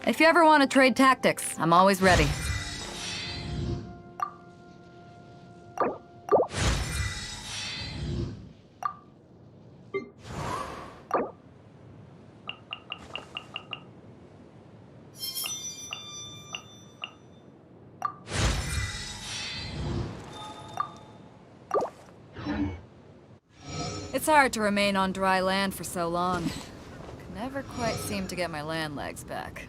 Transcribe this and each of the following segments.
If you ever want to trade tactics, I'm always ready. It's hard to remain on dry land for so long. Can never quite seem to get my land legs back.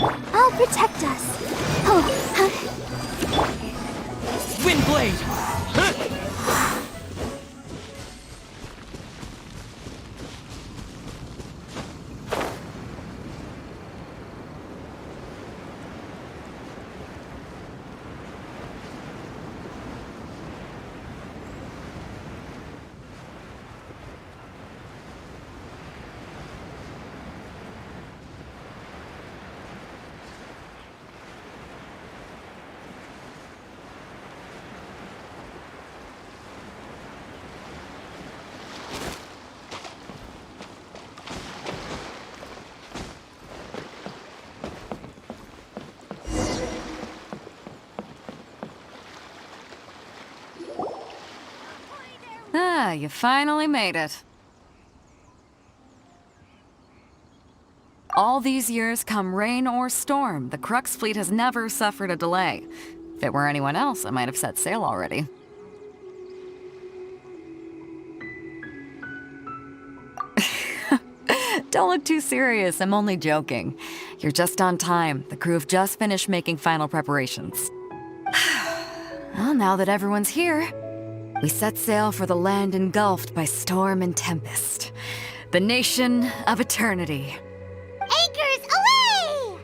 I'll protect us. Oh, Windblade! Ah, you finally made it. All these years, come rain or storm, the Crux fleet has never suffered a delay. If it were anyone else, I might have set sail already. Don't look too serious, I'm only joking. You're just on time. The crew have just finished making final preparations. Well, now that everyone's here, we set sail for the land engulfed by storm and tempest. The nation of eternity. anchors away!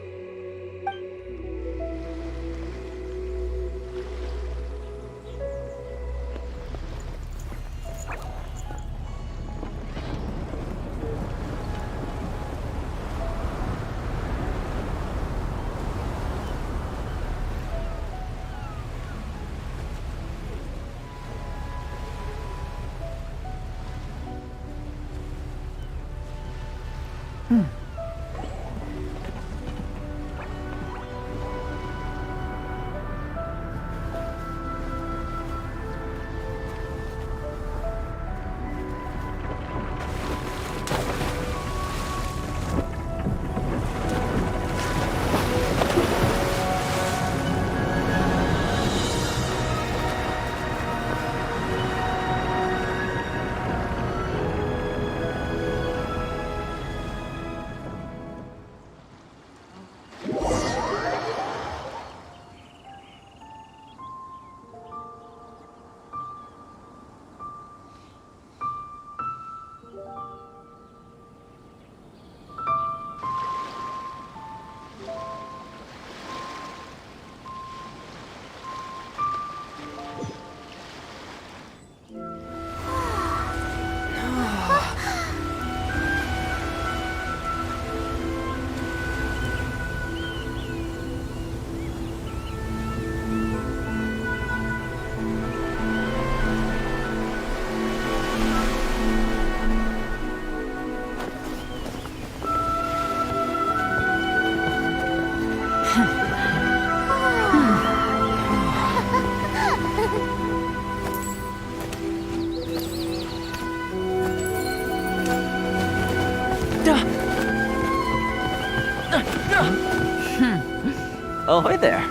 Ahoy there.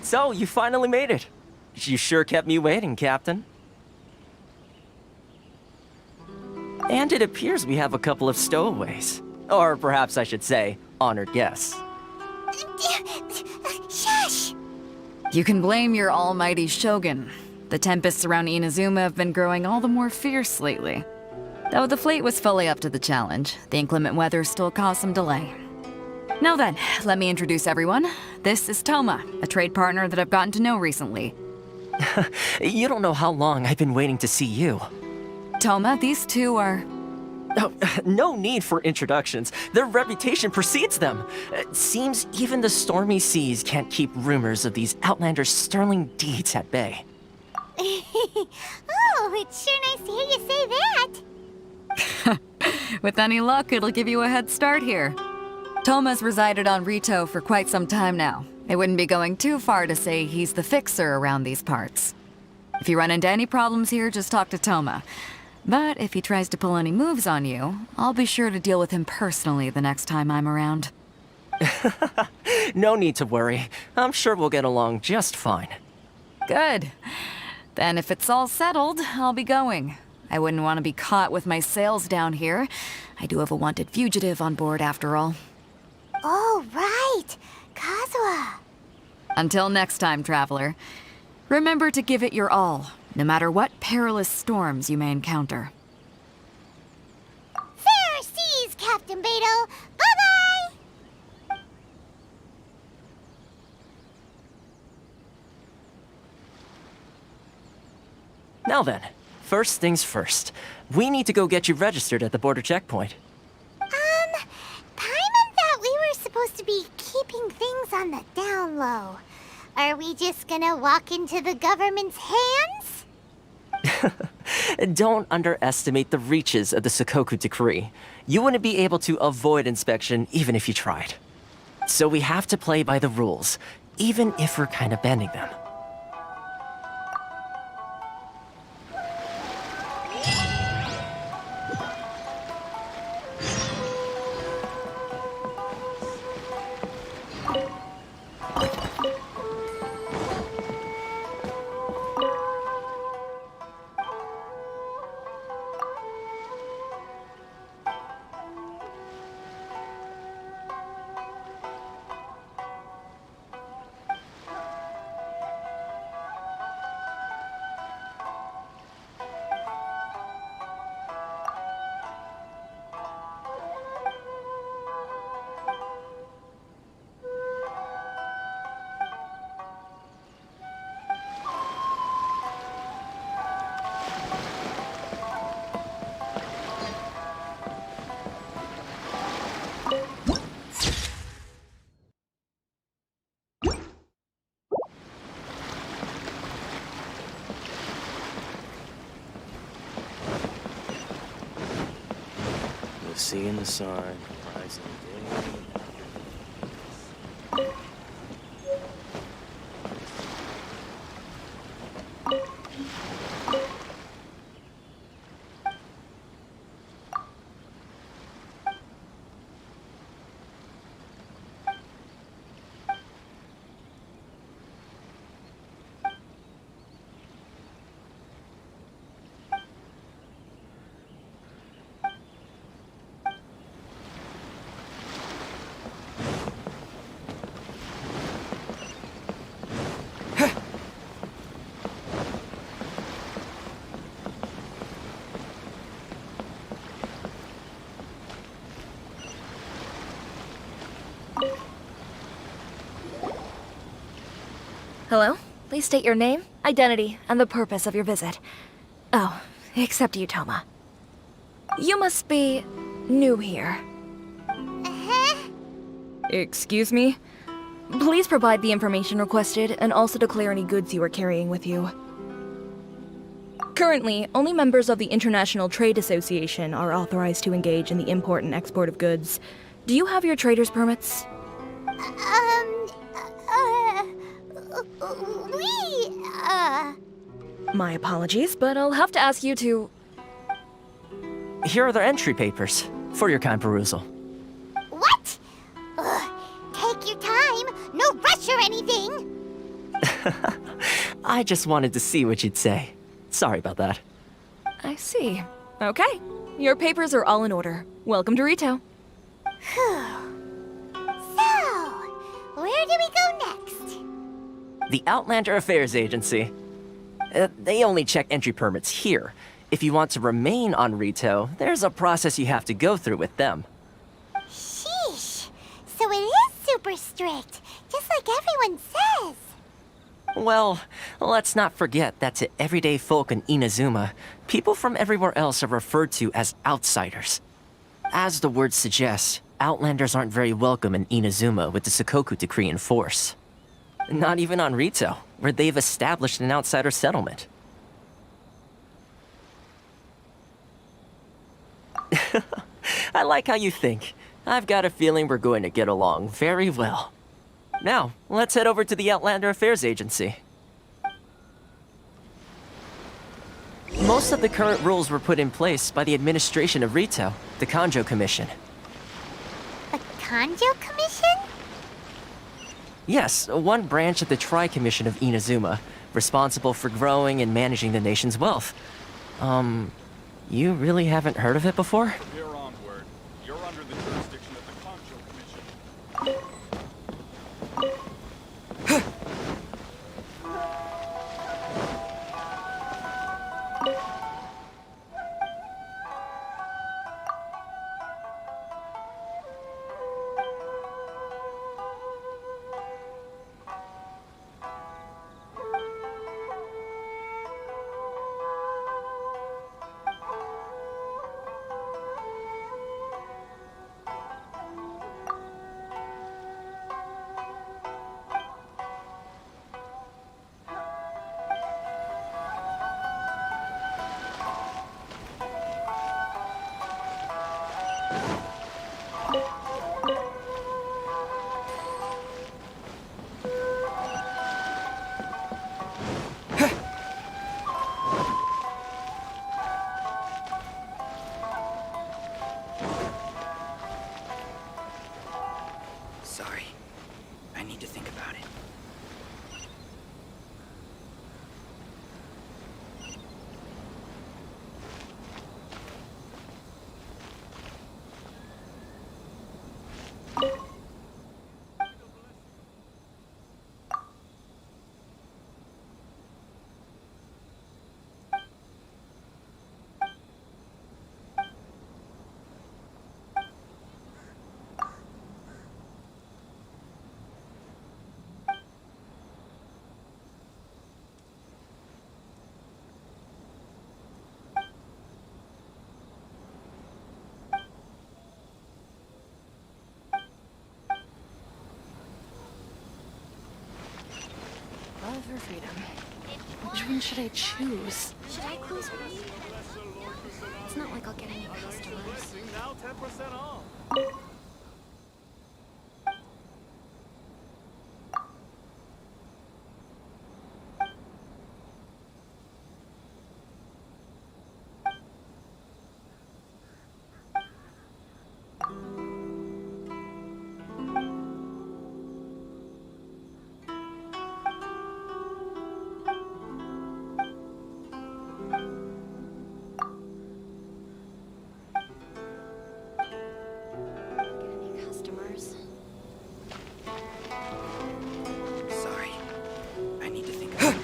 So, you finally made it. You sure kept me waiting, Captain. And it appears we have a couple of stowaways. Or perhaps I should say, honored guests. Shush! You can blame your almighty shogun. The tempests around Inuzuma have been growing all the more fierce lately. Though the fleet was fully up to the challenge, the inclement weather still caused some delay. Now then, let me introduce everyone. This is Toma, a trade partner that I've gotten to know recently. You don't know how long I've been waiting to see you. Toma, these two are... Oh, no need for introductions. Their reputation precedes them. It seems even the stormy seas can't keep rumors of these outlanders' sterling deeds at bay. Oh, it's sure nice to hear you say that. With any luck, it'll give you a head start here. Toma's resided on Rito for quite some time now. It wouldn't be going too far to say he's the fixer around these parts. If you run into any problems here, just talk to Toma. But if he tries to pull any moves on you, I'll be sure to deal with him personally the next time I'm around. No need to worry. I'm sure we'll get along just fine. Good. Then if it's all settled, I'll be going. I wouldn't want to be caught with my sails down here. I do have a wanted fugitive on board after all. Oh, right. Kazuha. Until next time, traveler. Remember to give it your all, no matter what perilous storms you may encounter. Fair seas, Captain Beto. Bye-bye! Now then, first things first. We need to go get you registered at the border checkpoint. Paimon thought we were supposed to be keeping things on the down low. Are we just gonna walk into the government's hands? Don't underestimate the reaches of the Sakoku Decree. You wouldn't be able to avoid inspection even if you tried. So we have to play by the rules, even if we're kind of bending them. Seeing the sun, rising day. Hello? Please state your name, identity, and the purpose of your visit. Oh, except you, Toma. You must be new here. Excuse me? Please provide the information requested and also declare any goods you are carrying with you. Currently, only members of the International Trade Association are authorized to engage in the import and export of goods. Do you have your trader's permits? We, My apologies, but I'll have to ask you to... Here are their entry papers, for your kind perusal. What? Ugh, take your time. No rush or anything. I just wanted to see what you'd say. Sorry about that. I see. Okay. Your papers are all in order. Welcome to Rito. So, where do we go next? The Outlander Affairs Agency. They only check entry permits here. If you want to remain on Rito, there's a process you have to go through with them. Sheesh. So it is super strict, just like everyone says. Well, let's not forget that to everyday folk in Inuzuma, people from everywhere else are referred to as outsiders. As the word suggests, Outlanders aren't very welcome in Inuzuma with the Sakoku Decree in force. Not even on Rito, where they've established an outsider settlement. I like how you think. I've got a feeling we're going to get along very well. Now, let's head over to the Outlander Affairs Agency. Most of the current rules were put in place by the administration of Rito, the Kanjo Commission. The Kanjo Commission? Yes, one branch of the Tri-Commission of Inuzuma, responsible for growing and managing the nation's wealth. You really haven't heard of it before? From here onward, you're under the jurisdiction of the Concho Commission. Sorry. I need to think about it. Love or freedom? Which one should I choose? Should I close one? It's not like I'll get any customers. Now 10% off. Get any customers? Sorry. I need to think about it.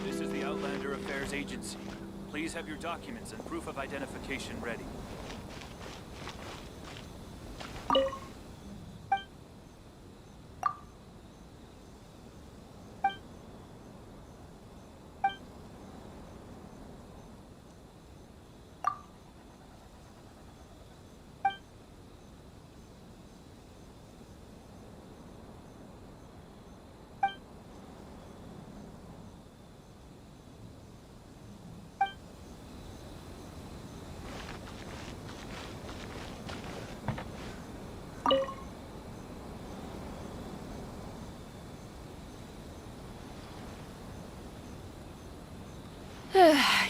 This is the Outlander Affairs Agency. Please have your documents and proof of identification ready.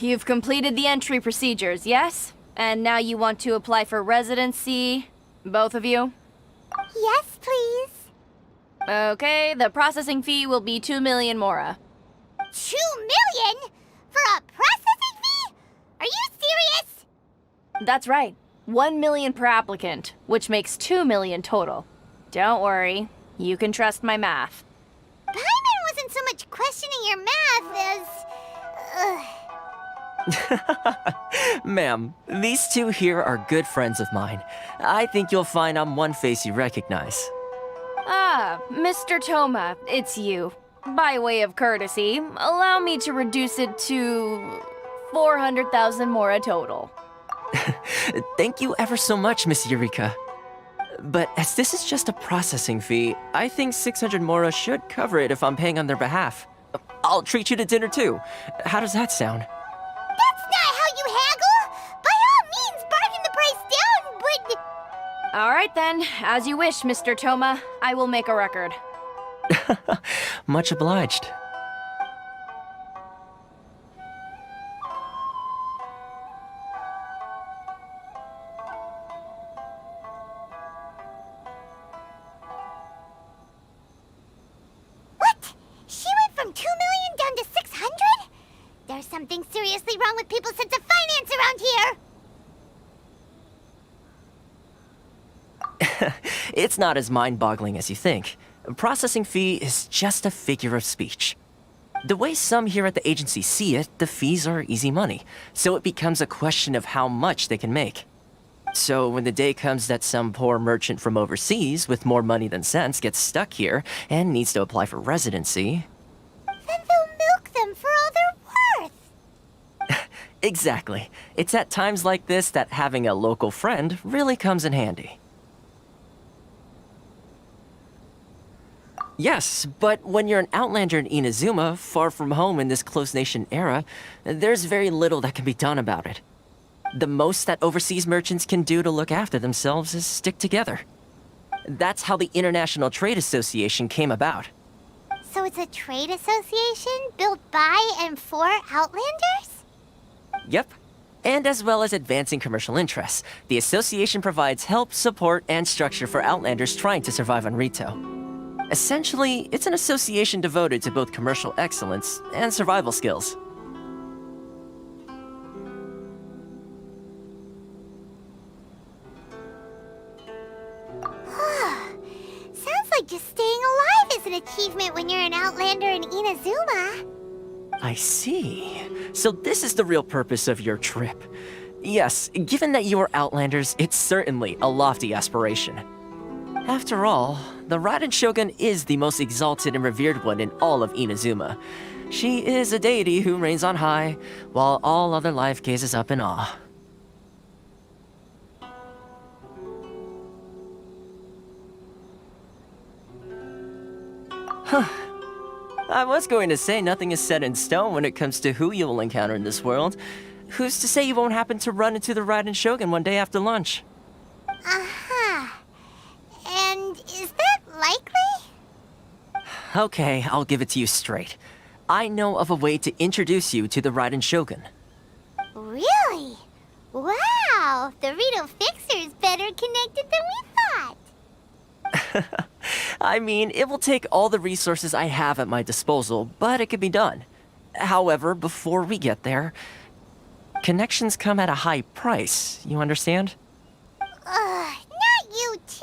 you've completed the entry procedures, yes? And now you want to apply for residency, both of you? Yes, please. Okay, the processing fee will be 2 million mora. 2 million? For a processing fee? Are you serious? That's right. 1 million per applicant, which makes 2 million total. Don't worry, you can trust my math. Paimon wasn't so much questioning your math as... Ma'am, these two here are good friends of mine. I think you'll find I'm one face you recognize. Ah, Mr. Toma, it's you. By way of courtesy, allow me to reduce it to 400,000 mora total. Thank you ever so much, Miss Eureka. But as this is just a processing fee, I think 600 mora should cover it if I'm paying on their behalf. I'll treat you to dinner too. How does that sound? That's not how you haggle! By all means, bargain the price down, but... All right then, as you wish, Mr. Toma. I will make a record. Much obliged. What? She went from 2 million down to 600? There's something seriously wrong with people's sense of finance around here! It's not as mind-boggling as you think. A processing fee is just a figure of speech. The way some here at the agency see it, the fees are easy money, so it becomes a question of how much they can make. So when the day comes that some poor merchant from overseas with more money than sense gets stuck here and needs to apply for residency... Then they'll milk them for all they're worth! Exactly. It's at times like this that having a local friend really comes in handy. Yes, but when you're an outlander in Inuzuma, far from home in this close nation era, there's very little that can be done about it. The most that overseas merchants can do to look after themselves is stick together. That's how the International Trade Association came about. So it's a trade association built by and for Outlanders? Yep. And as well as advancing commercial interests, the association provides help, support, and structure for Outlanders trying to survive on Rito. Essentially, it's an association devoted to both commercial excellence and survival skills. Sounds like just staying alive is an achievement when you're an Outlander in Inazuma. I see. So this is the real purpose of your trip. Yes, given that you are Outlanders, it's certainly a lofty aspiration. After all, the Raiden Shogun is the most exalted and revered one in all of Inazuma. She is a deity who reigns on high, while all other life gazes up in awe. Huh. I was going to say nothing is set in stone when it comes to who you will encounter in this world. Who's to say you won't happen to run into the Raiden Shogun one day after lunch? Uh-huh. And is that likely? Okay, I'll give it to you straight. I know of a way to introduce you to the Raiden Shogun. Really? Wow! The Rito Fixer is better connected than we thought! I mean, it will take all the resources I have at my disposal, but it can be done. However, before we get there, connections come at a high price, you understand? Not you too!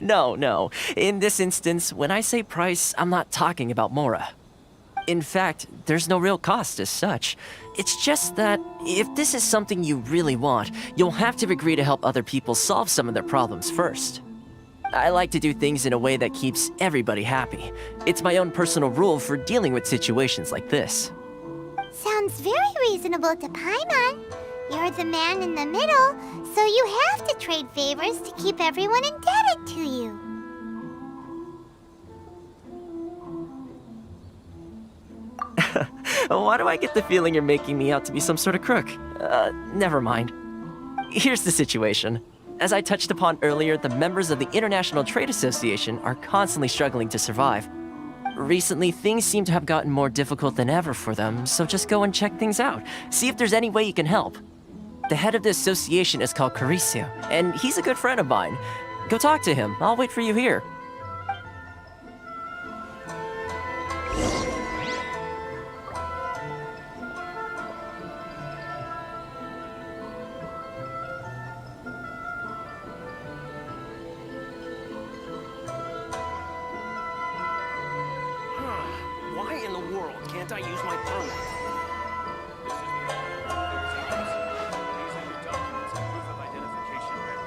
No. In this instance, when I say price, I'm not talking about Mora. In fact, there's no real cost as such. It's just that if this is something you really want, you'll have to agree to help other people solve some of their problems first. I like to do things in a way that keeps everybody happy. It's my own personal rule for dealing with situations like this. Sounds very reasonable to Paimon. You're the man in the middle, so you have to trade favors to keep everyone indebted to you. Why do I get the feeling you're making me out to be some sort of crook? Never mind. Here's the situation. As I touched upon earlier, the members of the International Trade Association are constantly struggling to survive. Recently, things seem to have gotten more difficult than ever for them, so just go and check things out. See if there's any way you can help. The head of the association is called Caricio, and he's a good friend of mine. Go talk to him. I'll wait for you here. Why in the world can't I use my permit? This is the Outlander Affairs Agency. Please have your documents and proof of identification ready.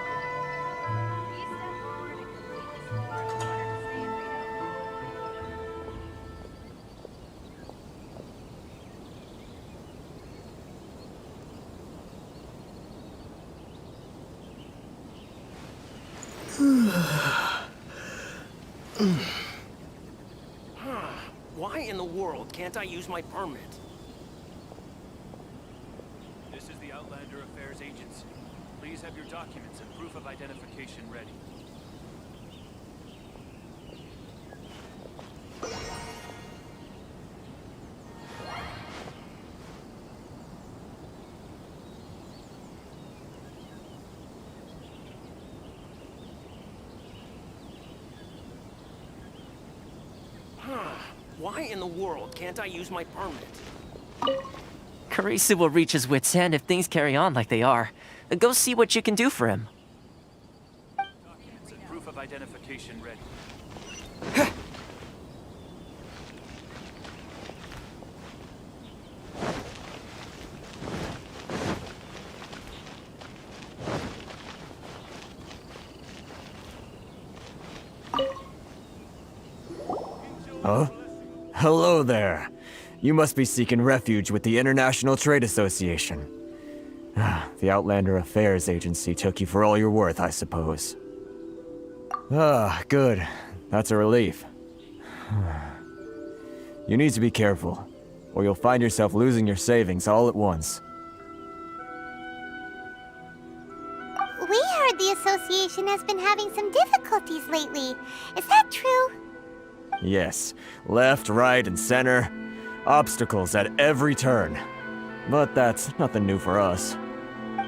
Why in the world can't I use my permit? This is the Outlander Affairs Agency. Please have your documents and proof of identification ready. Why in the world can't I use my permit? Caricio will reach his wits' end if things carry on like they are. Go see what you can do for him. Documents and proof of identification ready. Huh? Hello there. You must be seeking refuge with the International Trade Association. The Outlander Affairs Agency took you for all you're worth, I suppose. Good. That's a relief. You need to be careful, or you'll find yourself losing your savings all at once. We heard the association has been having some difficulties lately. Is that true? Yes, left, right, and center. Obstacles at every turn. But that's nothing new for us.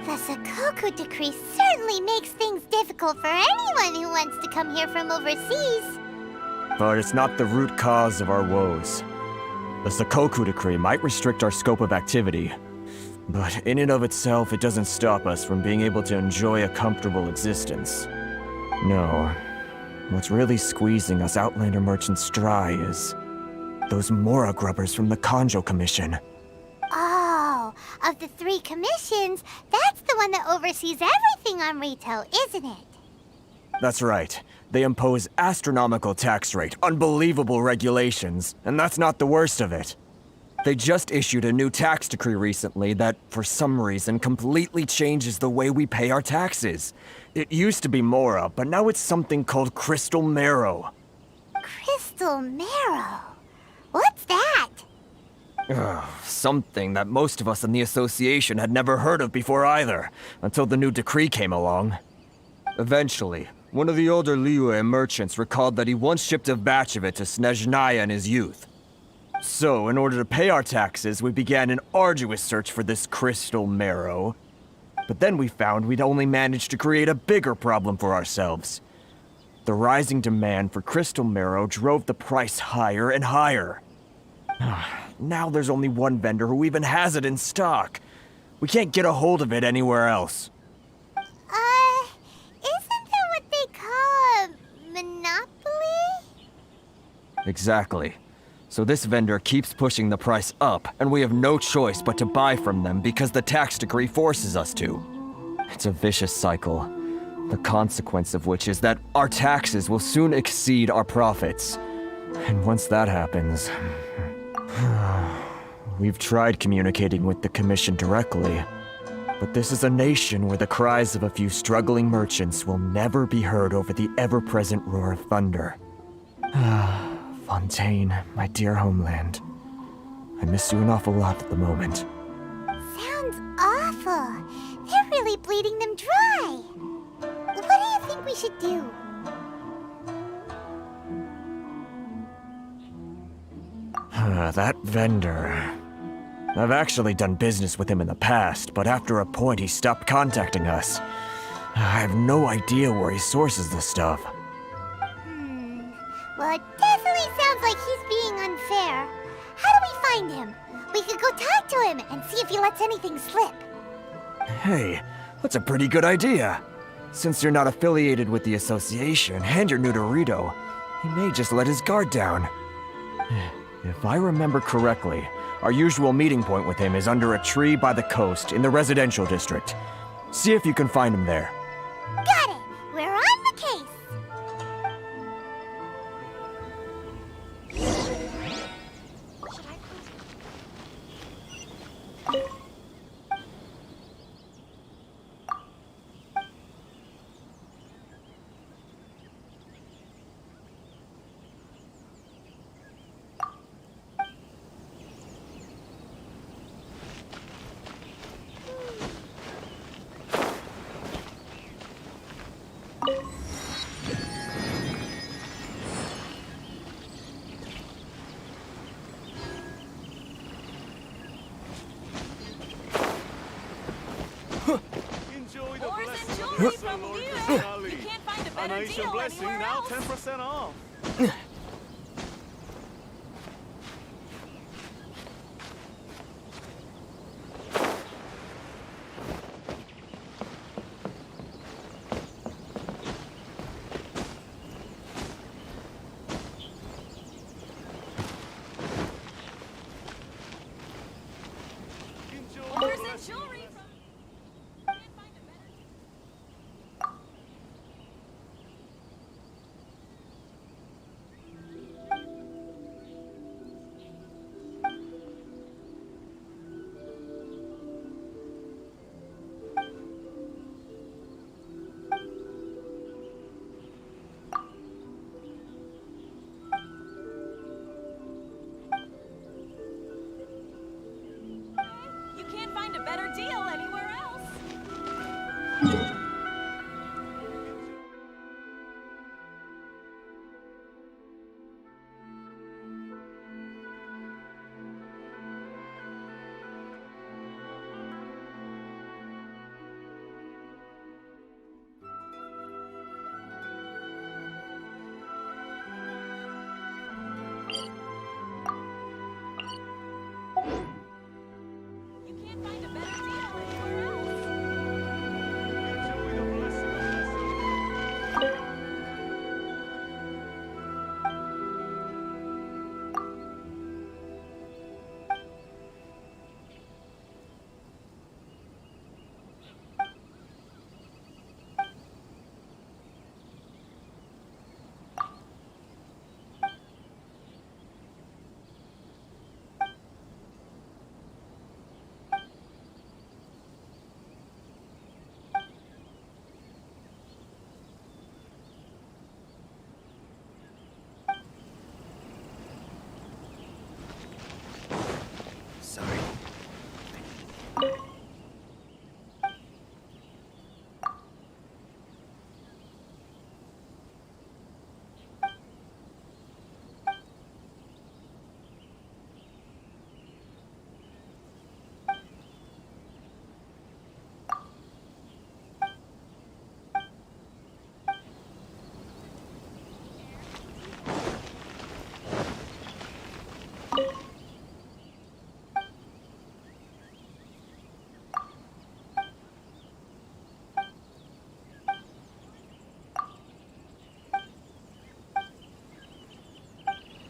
The Sakoku decree certainly makes things difficult for anyone who wants to come here from overseas. But it's not the root cause of our woes. The Sakoku decree might restrict our scope of activity, but in and of itself, it doesn't stop us from being able to enjoy a comfortable existence. No. What's really squeezing us Outlander merchants dry is those Mora grubbers from the Kanjo Commission. Oh, of the 3 commissions, that's the one that oversees everything on Rito, isn't it? That's right. They impose astronomical tax rate, unbelievable regulations, and that's not the worst of it. They just issued a new tax decree recently that, for some reason, completely changes the way we pay our taxes. It used to be Mora, but now it's something called Crystal Marrow. Crystal Marrow? What's that? Something that most of us in the association had never heard of before either, until the new decree came along. Eventually, one of the older Liyue merchants recalled that he once shipped a batch of it to Snezhnaya in his youth. So, in order to pay our taxes, we began an arduous search for this Crystal Marrow. But then we found we'd only managed to create a bigger problem for ourselves. The rising demand for Crystal Marrow drove the price higher and higher. Now there's only one vendor who even has it in stock. We can't get a hold of it anywhere else. Isn't that what they call a monopoly? Exactly. So this vendor keeps pushing the price up, and we have no choice but to buy from them because the tax decree forces us to. It's a vicious cycle, the consequence of which is that our taxes will soon exceed our profits. And once that happens... We've tried communicating with the Commission directly, but this is a nation where the cries of a few struggling merchants will never be heard over the ever-present roar of thunder. Fontaine, my dear homeland. I miss you an awful lot at the moment. Sounds awful. They're really bleeding them dry. What do you think we should do? That vendor. I've actually done business with him in the past, but after a point he stopped contacting us. I have no idea where he sources this stuff. Well, it definitely sounds like he's being unfair. How do we find him? We could go talk to him and see if he lets anything slip. Hey, that's a pretty good idea. Since you're not affiliated with the association and you're new to Rito, he may just let his guard down. If I remember correctly, our usual meeting point with him is under a tree by the coast in the residential district. See if you can find him there. Got it! We're on the case! Enjoy the blessing of Lord Krishna. An Asian blessing now 10% off. Enjoy the blessing. You can't find a better deal anywhere else. You can't find a better deal anywhere else. Enjoy the blessing of Sorry.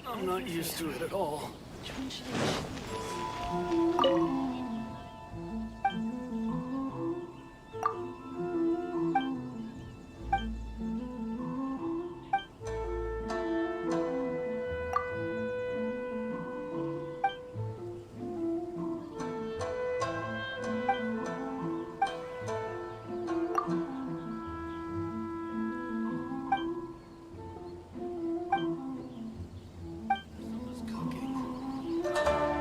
I'm not used to it at all. Someone's cooking.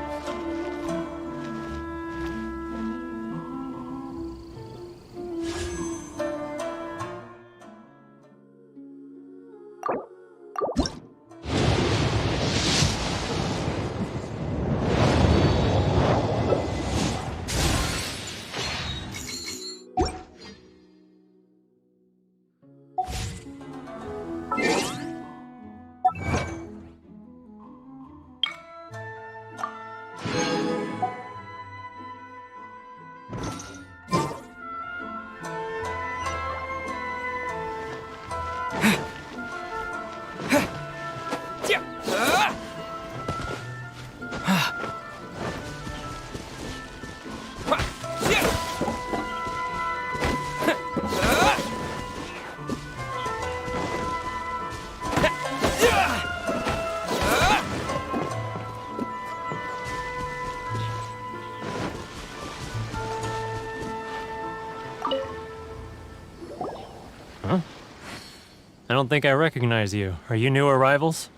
I don't think I recognize you. Are you new arrivals?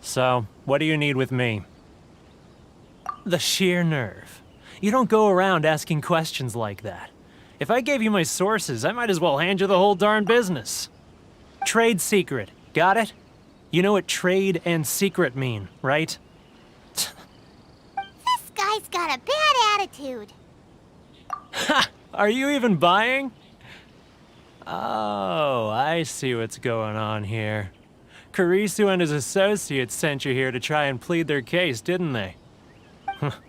So, what do you need with me? The sheer nerve. You don't go around asking questions like that. If I gave you my sources, I might as well hand you the whole darn business. Trade secret, got it? You know what trade and secret mean, right? This guy's got a bad attitude. Ha! Are you even buying? Oh, I see what's going on here. Karisu and his associates sent you here to try and plead their case, didn't they?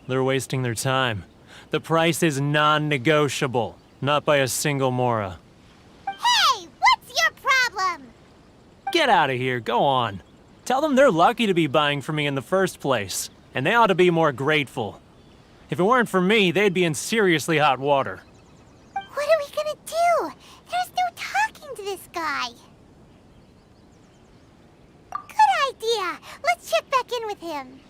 They're wasting their time. The price is non-negotiable, not by a single Mora. Hey, what's your problem? Get out of here, go on. Tell them they're lucky to be buying from me in the first place, and they ought to be more grateful. If it weren't for me, they'd be in seriously hot water. What are we gonna do? There's no talking to this guy. Good idea. Let's check back in with him.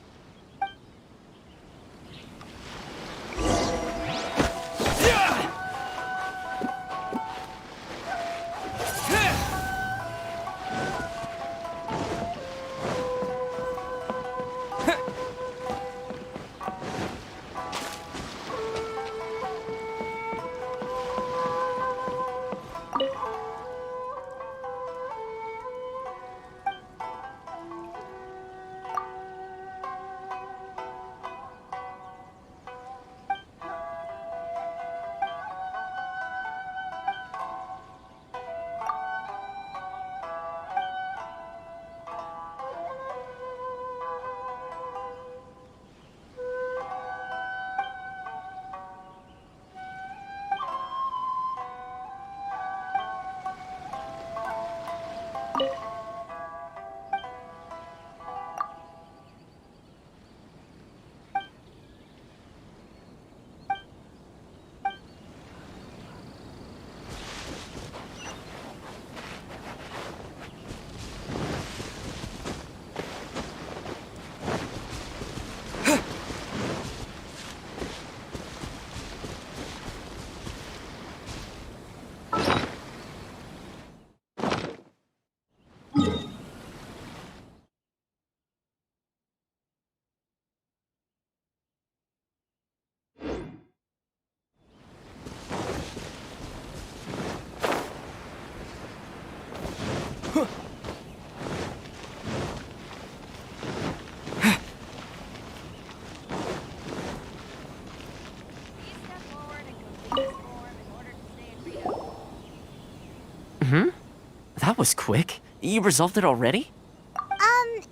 That was quick. You resolved it already?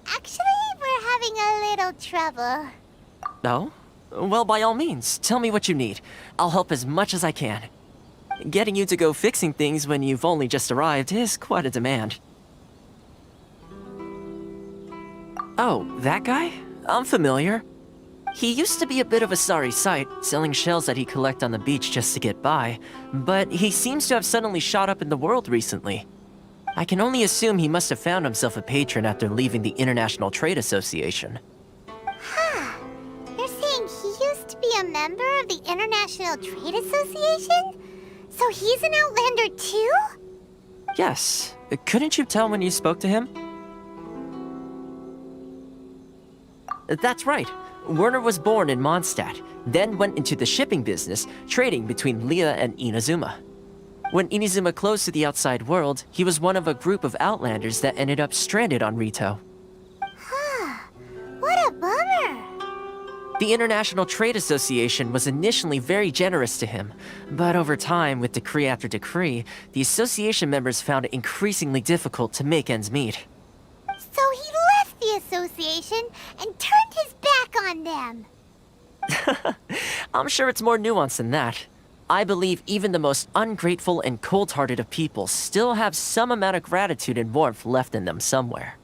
Actually, we're having a little trouble. No? Well, by all means, tell me what you need. I'll help as much as I can. Getting you to go fixing things when you've only just arrived is quite a demand. Oh, that guy? I'm familiar. He used to be a bit of a sorry sight, selling shells that he'd collect on the beach just to get by, but he seems to have suddenly shot up in the world recently. I can only assume he must have found himself a patron after leaving the International Trade Association. Huh. You're saying he used to be a member of the International Trade Association? So he's an Outlander too? Yes. Couldn't you tell when you spoke to him? That's right. Werner was born in Mondstadt, then went into the shipping business, trading between Leah and Inuzuma. When Inuzuma closed to the outside world, he was one of a group of Outlanders that ended up stranded on Rito. Huh. What a bummer. The International Trade Association was initially very generous to him, but over time, with decree after decree, the association members found it increasingly difficult to make ends meet. So he left the association and turned his back on them. I'm sure it's more nuanced than that. I believe even the most ungrateful and cold-hearted of people still have some amount of gratitude and warmth left in them somewhere.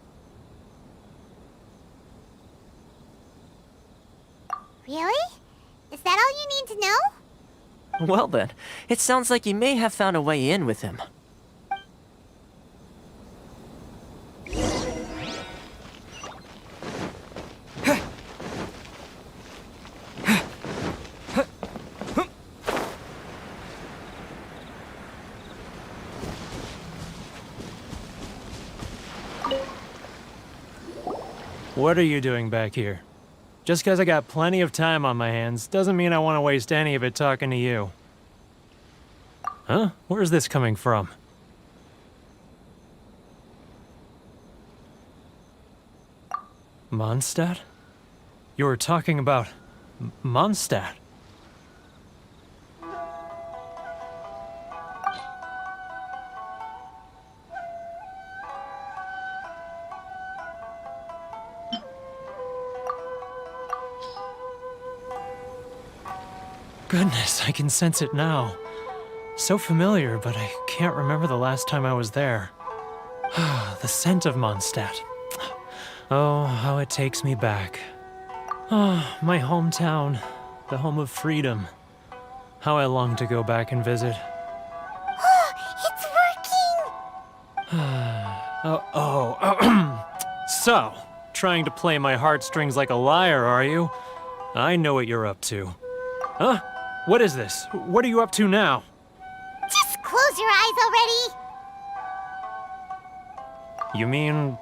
Really? Is that all you need to know? Well then, it sounds like you may have found a way in with him. What are you doing back here? Just because I got plenty of time on my hands doesn't mean I want to waste any of it talking to you. Huh? Where's this coming from? Mondstadt? You were talking about Mondstadt. Goodness, I can sense it now. So familiar, but I can't remember the last time I was there. The scent of Mondstadt. Oh, how it takes me back. Oh, my hometown, the home of freedom. How I long to go back and visit. It's working! So, trying to play my heartstrings like a liar, are you? I know what you're up to. Huh? What is this? What are you up to now? Just close your eyes already! You mean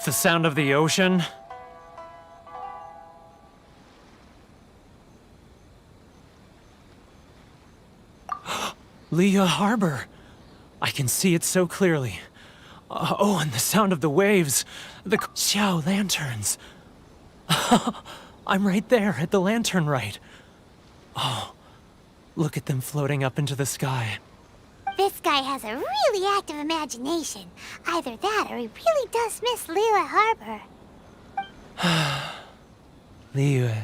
the sound of the ocean? Leah Harbor. I can see it so clearly. Oh, and the sound of the waves. The Xiao lanterns. I'm right there at the lantern right. Oh, look at them floating up into the sky. This guy has a really active imagination. Either that or he really does miss Liyue Harbor. Liyue.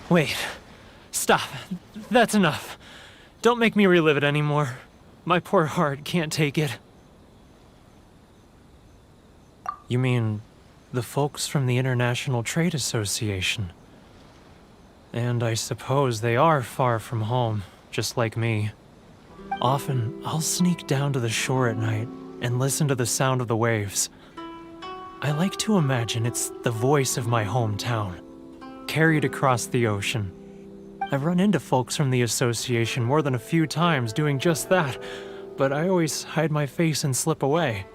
Wait. Stop. That's enough. Don't make me relive it anymore. My poor heart can't take it. You mean the folks from the International Trade Association? And I suppose they are far from home, just like me. Often, I'll sneak down to the shore at night and listen to the sound of the waves. I like to imagine it's the voice of my hometown, carried across the ocean. I've run into folks from the association more than a few times doing just that, but I always hide my face and slip away.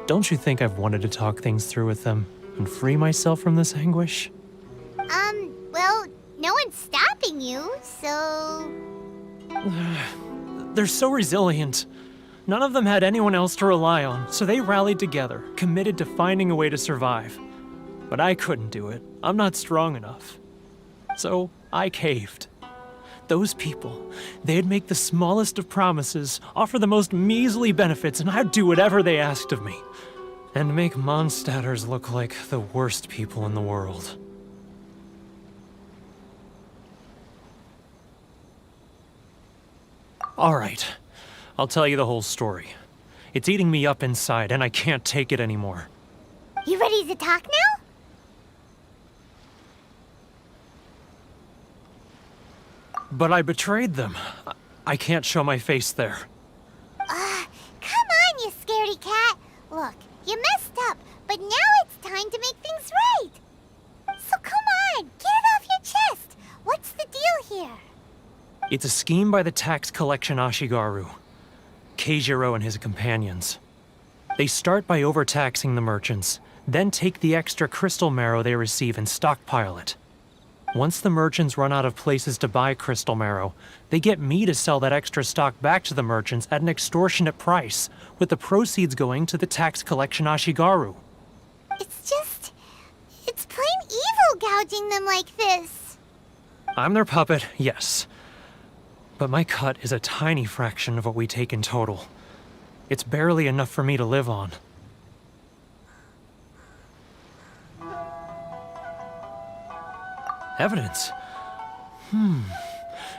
Don't you think I've wanted to talk things through with them and free myself from this anguish? Well, no one's stopping you, so... They're so resilient. None of them had anyone else to rely on, so they rallied together, committed to finding a way to survive. But I couldn't do it. I'm not strong enough. So I caved. Those people, they'd make the smallest of promises, offer the most measly benefits, and I'd do whatever they asked of me. And make Mondstadters look like the worst people in the world. All right, I'll tell you the whole story. It's eating me up inside, and I can't take it anymore. You ready to talk now? But I betrayed them. I can't show my face there. Come on, you scaredy cat. Look, you messed up, but now it's time to make things right. So come on, get it off your chest. What's the deal here? It's a scheme by the tax collection Ashigaru, Keijiro and his companions. They start by overtaxing the merchants, then take the extra crystal marrow they receive and stockpile it. Once the merchants run out of places to buy crystal marrow, they get me to sell that extra stock back to the merchants at an extortionate price, with the proceeds going to the tax collection Ashigaru. It's plain evil gouging them like this. I'm their puppet, yes. But my cut is a tiny fraction of what we take in total. It's barely enough for me to live on. Evidence?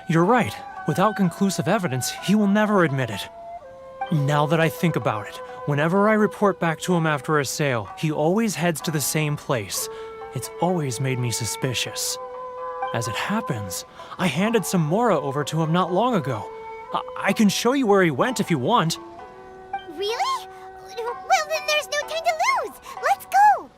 You're right. Without conclusive evidence, he will never admit it. Now that I think about it, whenever I report back to him after a sale, he always heads to the same place. It's always made me suspicious. As it happens, I handed some Mora over to him not long ago. I can show you where he went if you want. Really? Well, then there's no time to lose. Let's go.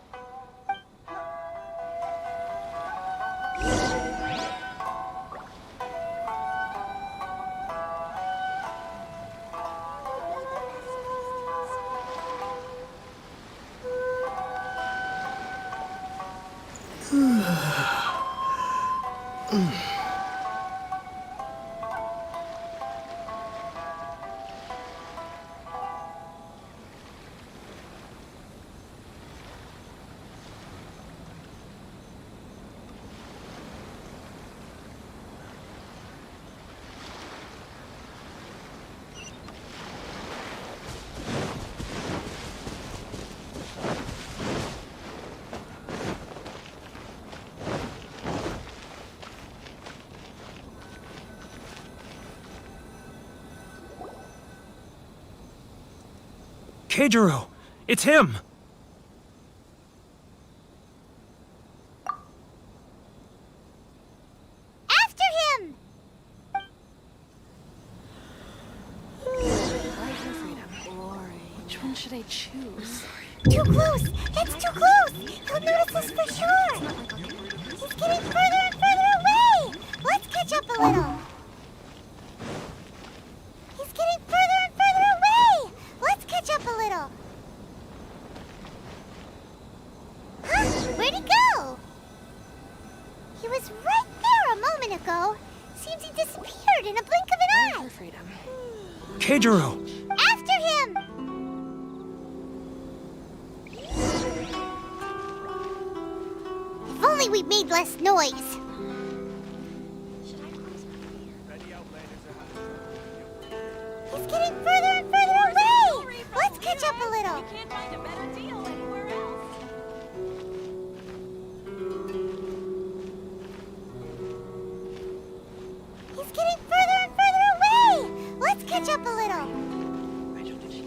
Keijiro! It's him! After him! Which one should I choose? Too close! That's too close! He'll notice us for sure! He's getting further and further away! Let's catch up a little! He's getting further and further away! Let's catch up a little! Huh? Where'd he go? He was right there a moment ago. Seems he disappeared in a blink of an eye! Freedom. Keijiro! After him! If only we made less noise. He's getting further and further away! Let's catch up a little. You can't find a better deal anywhere else. He's getting further and further away! Let's catch up a little.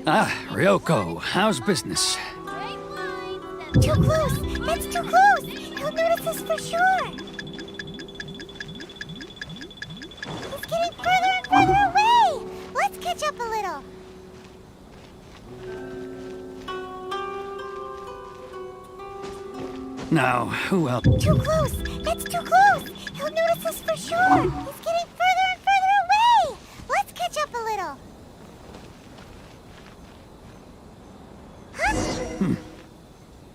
Ah, Ryoko, how's business? Too close! That's too close! He'll notice us for sure! He's getting further and further away! Let's catch up a little. Now, who else? Too close! That's too close! He'll notice us for sure! He's getting further and further away! Let's catch up a little. Huh?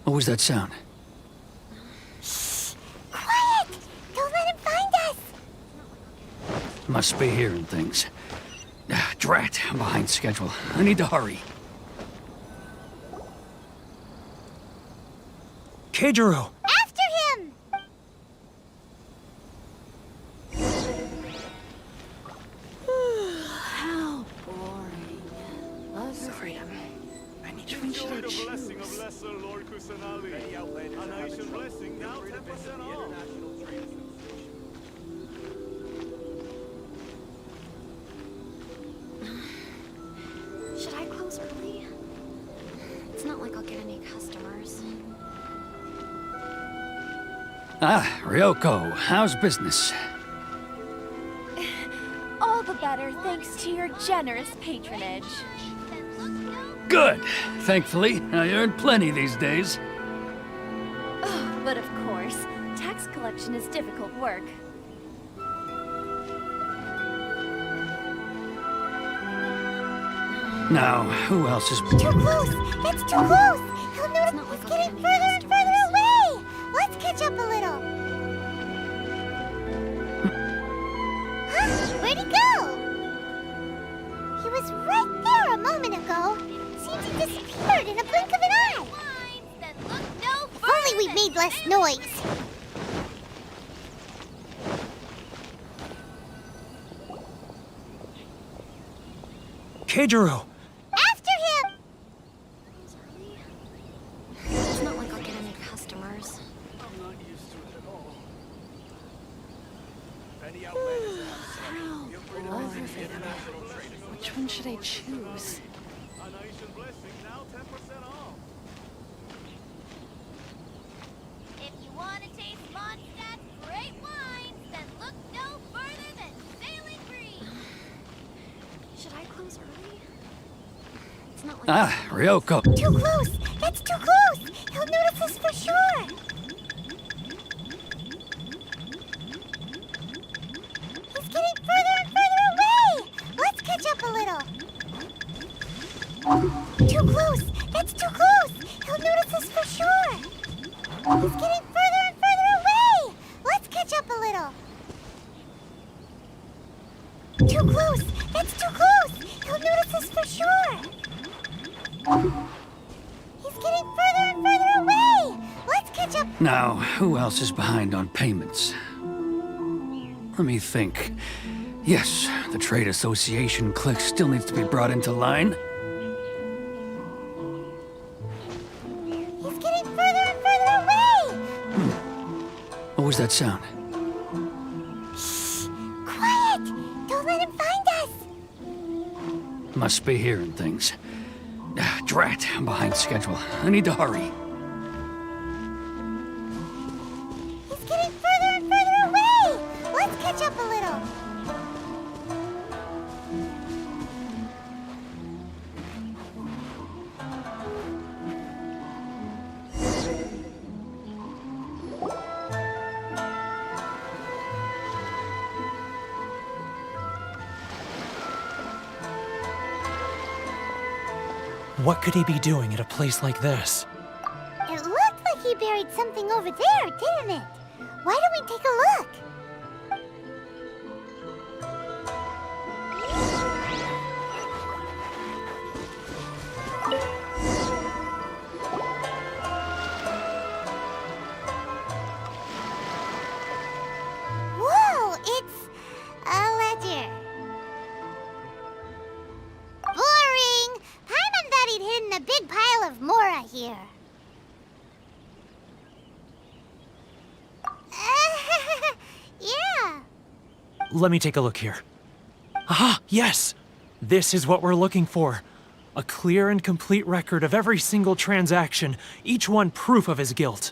What was that sound? Shh! Quiet! Don't let him find us! Must be hearing things. Ah, drat, I'm behind schedule. I need to hurry. Keijiro! After him! How boring. Love your freedom. I need Which one should I choose? Should I close early? It's not like I'll get any customers. Ah, Ryoko, how's business? All the better thanks to your generous patronage. Good. Thankfully, I earn plenty these days. Oh, but of course, tax collection is difficult work. Now, who else is... Too close! That's too close! He'll notice he's getting further and further away! Let's catch up a little. Huh? Where'd he go? He was right there a moment ago. Seems he disappeared in a blink of an eye. If only we made less noise. Keijiro! After him! It's not like I'll get any customers. Love your freedom. Which one should I choose? If you want to taste Mondstadt's great wines, then look no further than Sailing Green. It's not like Ah, Ryoko. Too close! That's too close! He'll notice us for sure! He's getting further and further away! Let's catch up a little. Too close! That's too close! He'll notice us for sure! He's getting further and further away! Let's catch up a little. Too close! That's too close! He'll notice us for sure! He's getting further and further away! Let's catch up. Now, who else is behind on payments? Let me think. Yes, the Trade Association clique still needs to be brought into line. He's getting further and further away! What was that sound? Shh! Quiet! Don't let him find us! Must be hearing things. Drat, I'm behind schedule. I need to hurry. He's getting further and further away! Let's catch up a little. What could he be doing at a place like this? It looked like he buried something over there, didn't it? Why don't we take a look? Whoa, it's a ledger. Boring! Paimon thought he'd hidden a big pile of Mora here. Yeah. Let me take a look here. Aha, yes! This is what we're looking for. A clear and complete record of every single transaction, each one proof of his guilt.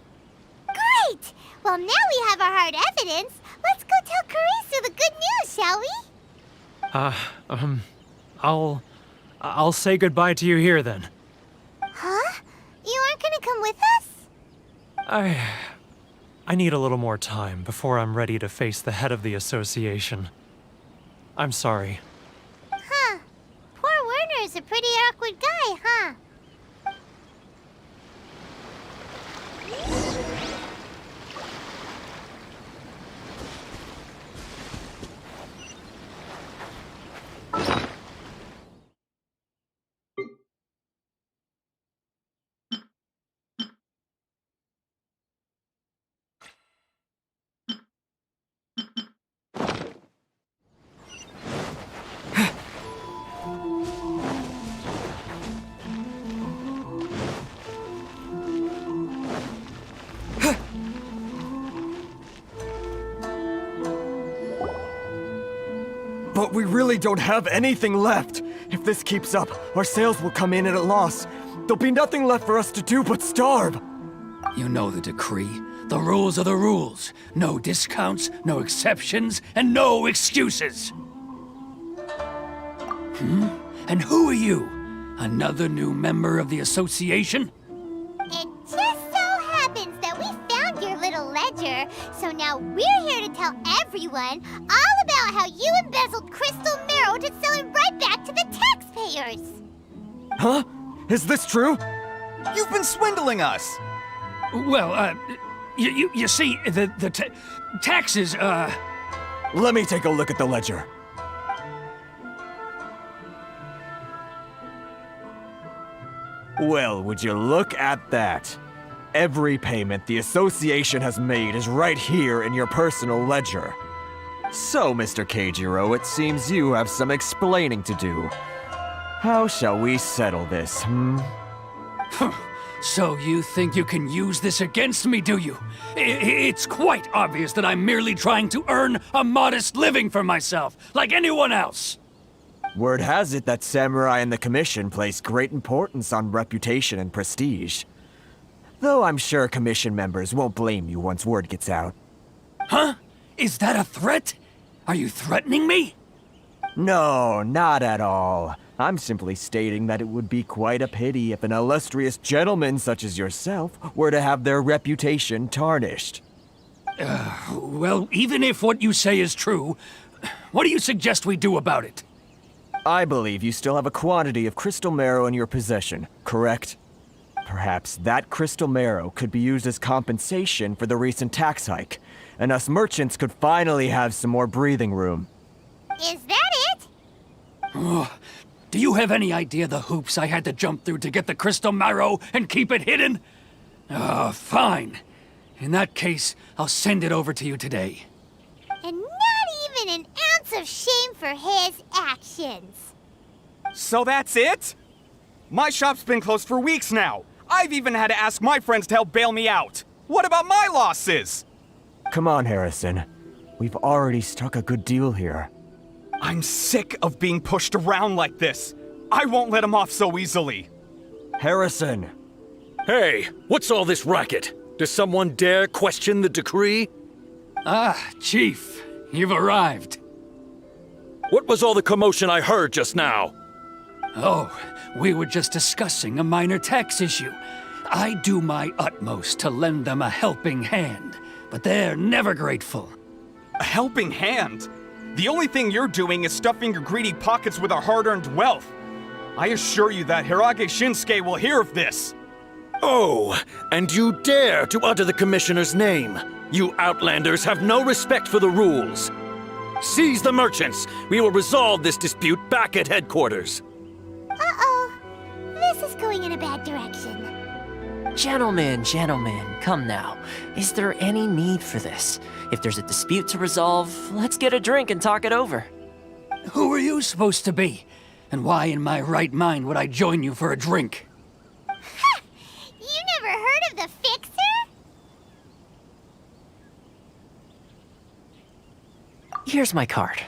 Great! Well, now we have our hard evidence. Let's go tell Karisu the good news, shall we? I'll say goodbye to you here then. Huh? You aren't gonna come with us? I need a little more time before I'm ready to face the head of the association. I'm sorry. Huh. Poor Werner's a pretty awkward guy, huh? But we really don't have anything left. If this keeps up, our sales will come in at a loss. There'll be nothing left for us to do but starve. You know the decree. The rules are the rules. No discounts, no exceptions, and no excuses. And who are you? Another new member of the association? It just so happens that we found your little ledger, so now we're here to tell everyone all about how you embezzled crystal marrow to sell it right back to the taxpayers. Huh? Is this true? You've been swindling us! Well, you see, the taxes, Let me take a look at the ledger. Well, would you look at that? Every payment the association has made is right here in your personal ledger. So, Mr. Keijiro, it seems you have some explaining to do. How shall we settle this, So you think you can use this against me, do you? It's quite obvious that I'm merely trying to earn a modest living for myself, like anyone else. Word has it that samurai and the commission place great importance on reputation and prestige. Though I'm sure commission members won't blame you once word gets out. Huh? Is that a threat? Are you threatening me? No, not at all. I'm simply stating that it would be quite a pity if an illustrious gentleman such as yourself were to have their reputation tarnished. Well, even if what you say is true, what do you suggest we do about it? I believe you still have a quantity of crystal marrow in your possession, correct? Perhaps that crystal marrow could be used as compensation for the recent tax hike, and us merchants could finally have some more breathing room. Is that it? Do you have any idea the hoops I had to jump through to get the crystal marrow and keep it hidden? Fine. In that case, I'll send it over to you today. And not even an ounce of shame for his actions. So that's it? My shop's been closed for weeks now. I've even had to ask my friends to help bail me out. What about my losses? Come on, Harrison. We've already struck a good deal here. I'm sick of being pushed around like this. I won't let him off so easily. Harrison! Hey, what's all this racket? Does someone dare question the decree? Chief, you've arrived. What was all the commotion I heard just now? Oh, we were just discussing a minor tax issue. I do my utmost to lend them a helping hand, but they're never grateful. A helping hand? The only thing you're doing is stuffing your greedy pockets with our hard-earned wealth. I assure you that Hirage Shinsuke will hear of this. Oh, and you dare to utter the Commissioner's name. You Outlanders have no respect for the rules. Seize the merchants. We will resolve this dispute back at headquarters. Uh-oh. This is going in a bad direction. Gentlemen, come now. Is there any need for this? If there's a dispute to resolve, let's get a drink and talk it over. Who are you supposed to be? And why in my right mind would I join you for a drink? Ha! You never heard of the Fixer? Here's my card.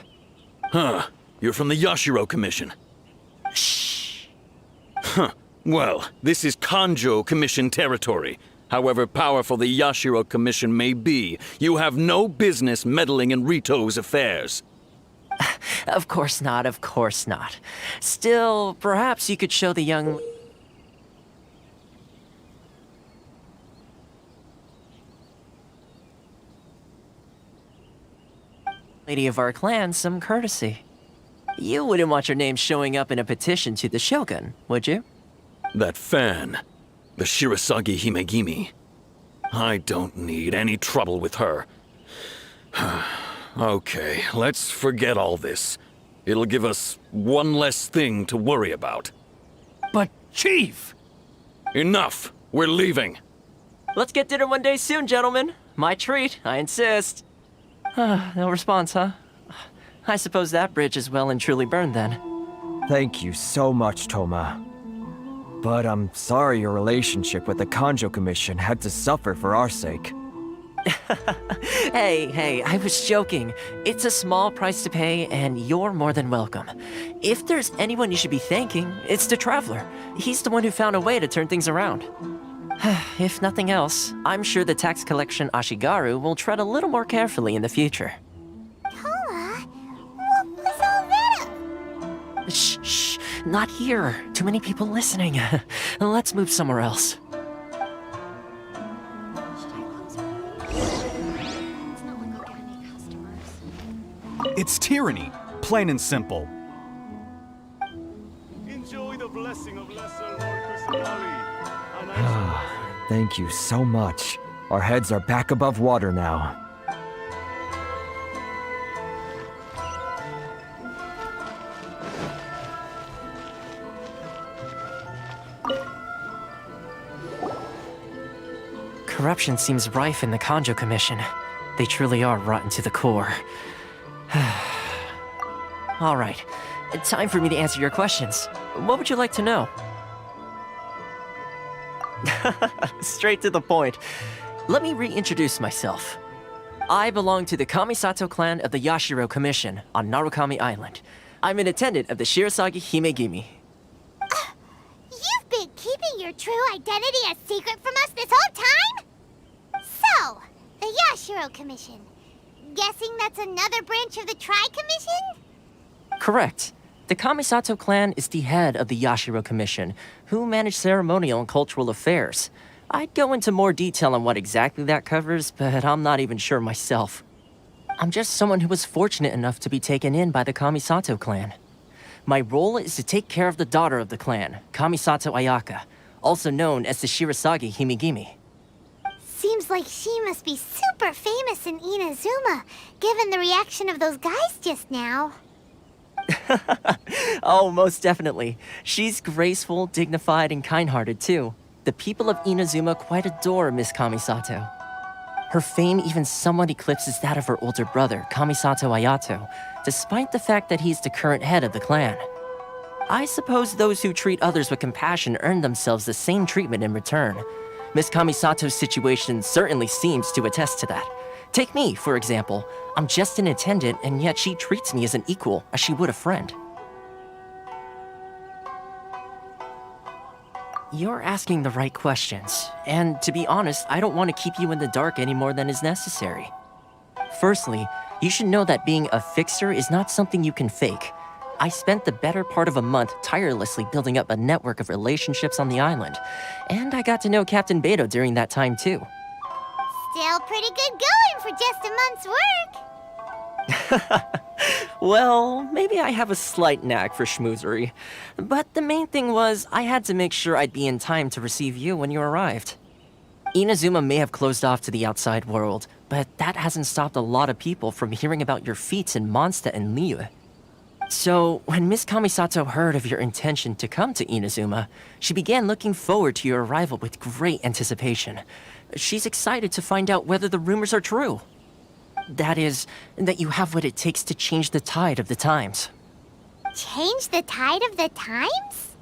Huh. You're from the Yashiro Commission. Shh. Huh. Well, this is Kanjo Commission territory. However powerful the Yashiro Commission may be, you have no business meddling in Rito's affairs. Of course not, of course not. Still, perhaps you could show the young... lady of our clan some courtesy. You wouldn't want your name showing up in a petition to the Shogun, would you? That fan, the Shirasagi Himegimi. I don't need any trouble with her. Okay, let's forget all this. It'll give us one less thing to worry about. But, Chief! Enough! We're leaving. Let's get dinner one day soon, gentlemen. My treat, I insist. No response, huh? I suppose that bridge is well and truly burned then. Thank you so much, Toma. But I'm sorry your relationship with the Kanjo Commission had to suffer for our sake. Hey, I was joking. It's a small price to pay, and you're more than welcome. If there's anyone you should be thanking, it's the Traveler. He's the one who found a way to turn things around. If nothing else, I'm sure the tax collection Ashigaru will tread a little more carefully in the future. Toma, what was all that? Shh, not here. Too many people listening. Let's move somewhere else. It's not like I'll get any customers. It's tyranny, plain and simple. Enjoy the blessing of Lesser Lord Kusanagi. Thank you so much. Our heads are back above water now. Corruption seems rife in the Kanjo Commission. They truly are rotten to the core. All right, time for me to answer your questions. What would you like to know? Straight to the point. Let me reintroduce myself. I belong to the Kamisato clan of the Yashiro Commission on Narukami Island. I'm an attendant of the Shirasagi Himegimi. You've been keeping your true identity a secret from us this whole time? So, the Yashiro Commission. Guessing that's another branch of the Tri-Commission? Correct. The Kamisato clan is the head of the Yashiro Commission, who manage ceremonial and cultural affairs. I'd go into more detail on what exactly that covers, but I'm not even sure myself. I'm just someone who was fortunate enough to be taken in by the Kamisato clan. My role is to take care of the daughter of the clan, Kamisato Ayaka, also known as the Shirasagi Himigimi. Seems like she must be super famous in Inazuma, given the reaction of those guys just now. Oh, most definitely. She's graceful, dignified, and kind-hearted too. The people of Inazuma quite adore Miss Kamisato. Her fame even somewhat eclipses that of her older brother, Kamisato Ayato, despite the fact that he's the current head of the clan. I suppose those who treat others with compassion earn themselves the same treatment in return. Miss Kamisato's situation certainly seems to attest to that. Take me, for example. I'm just an attendant, and yet she treats me as an equal, as she would a friend. You're asking the right questions, and to be honest, I don't want to keep you in the dark any more than is necessary. Firstly, you should know that being a fixer is not something you can fake. I spent the better part of a month tirelessly building up a network of relationships on the island, and I got to know Captain Beto during that time too. Still pretty good going for just a month's work. Well, maybe I have a slight knack for schmoozery. But the main thing was, I had to make sure I'd be in time to receive you when you arrived. Inazuma may have closed off to the outside world, but that hasn't stopped a lot of people from hearing about your feats in Mondstadt and Liyue. So, when Miss Kamisato heard of your intention to come to Inazuma, she began looking forward to your arrival with great anticipation. She's excited to find out whether the rumors are true. That is, that you have what it takes to change the tide of the times. Change the tide of the times?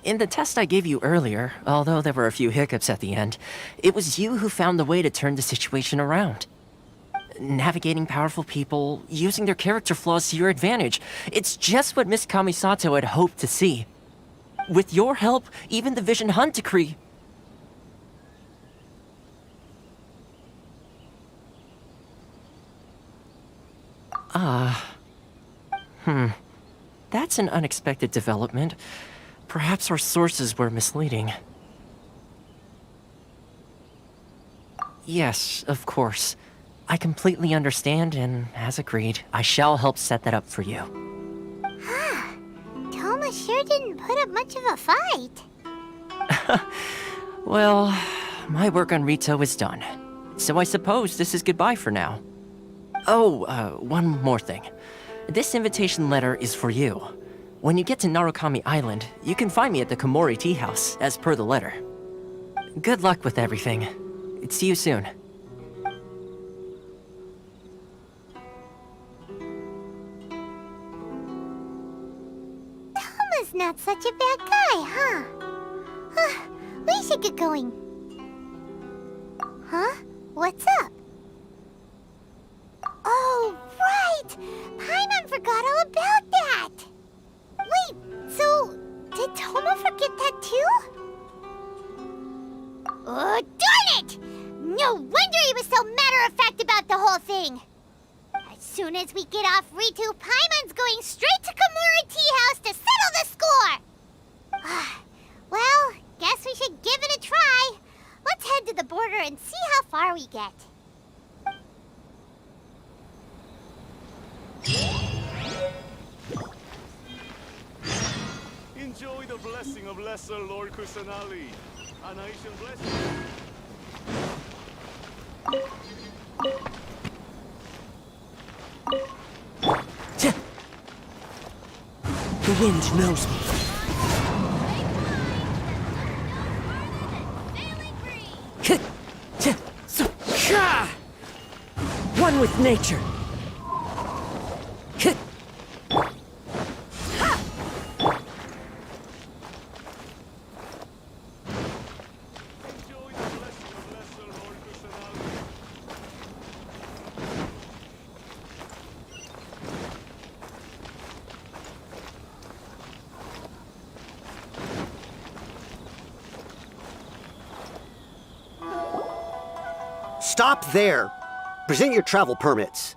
In the test I gave you earlier, although there were a few hiccups at the end, it was you who found the way to turn the situation around. Navigating powerful people, using their character flaws to your advantage. It's just what Miss Kamisato had hoped to see. With your help, even the Vision Hunt decree... That's an unexpected development. Perhaps our sources were misleading. Yes, of course. I completely understand, and as agreed, I shall help set that up for you. Toma sure didn't put up much of a fight. Well, my work on Rito is done. So I suppose this is goodbye for now. Oh, one more thing. This invitation letter is for you. When you get to Narukami Island, you can find me at the Komori Tea House, as per the letter. Good luck with everything. See you soon. Toma's not such a bad guy, huh? We should get going. Huh? What's up? Oh, right! Paimon forgot all about that! Wait, so... did Toma forget that too? Oh, darn it! No wonder he was so matter-of-fact about the whole thing! As soon as we get off Ritu, Paimon's going straight to Komori Tea House to settle the score! Well, guess we should give it a try. Let's head to the border and see how far we get. Enjoy the blessing of Lesser Lord Kusanali. And I shall bless you. The wind knows me. One with nature. Stop there! Present your travel permits.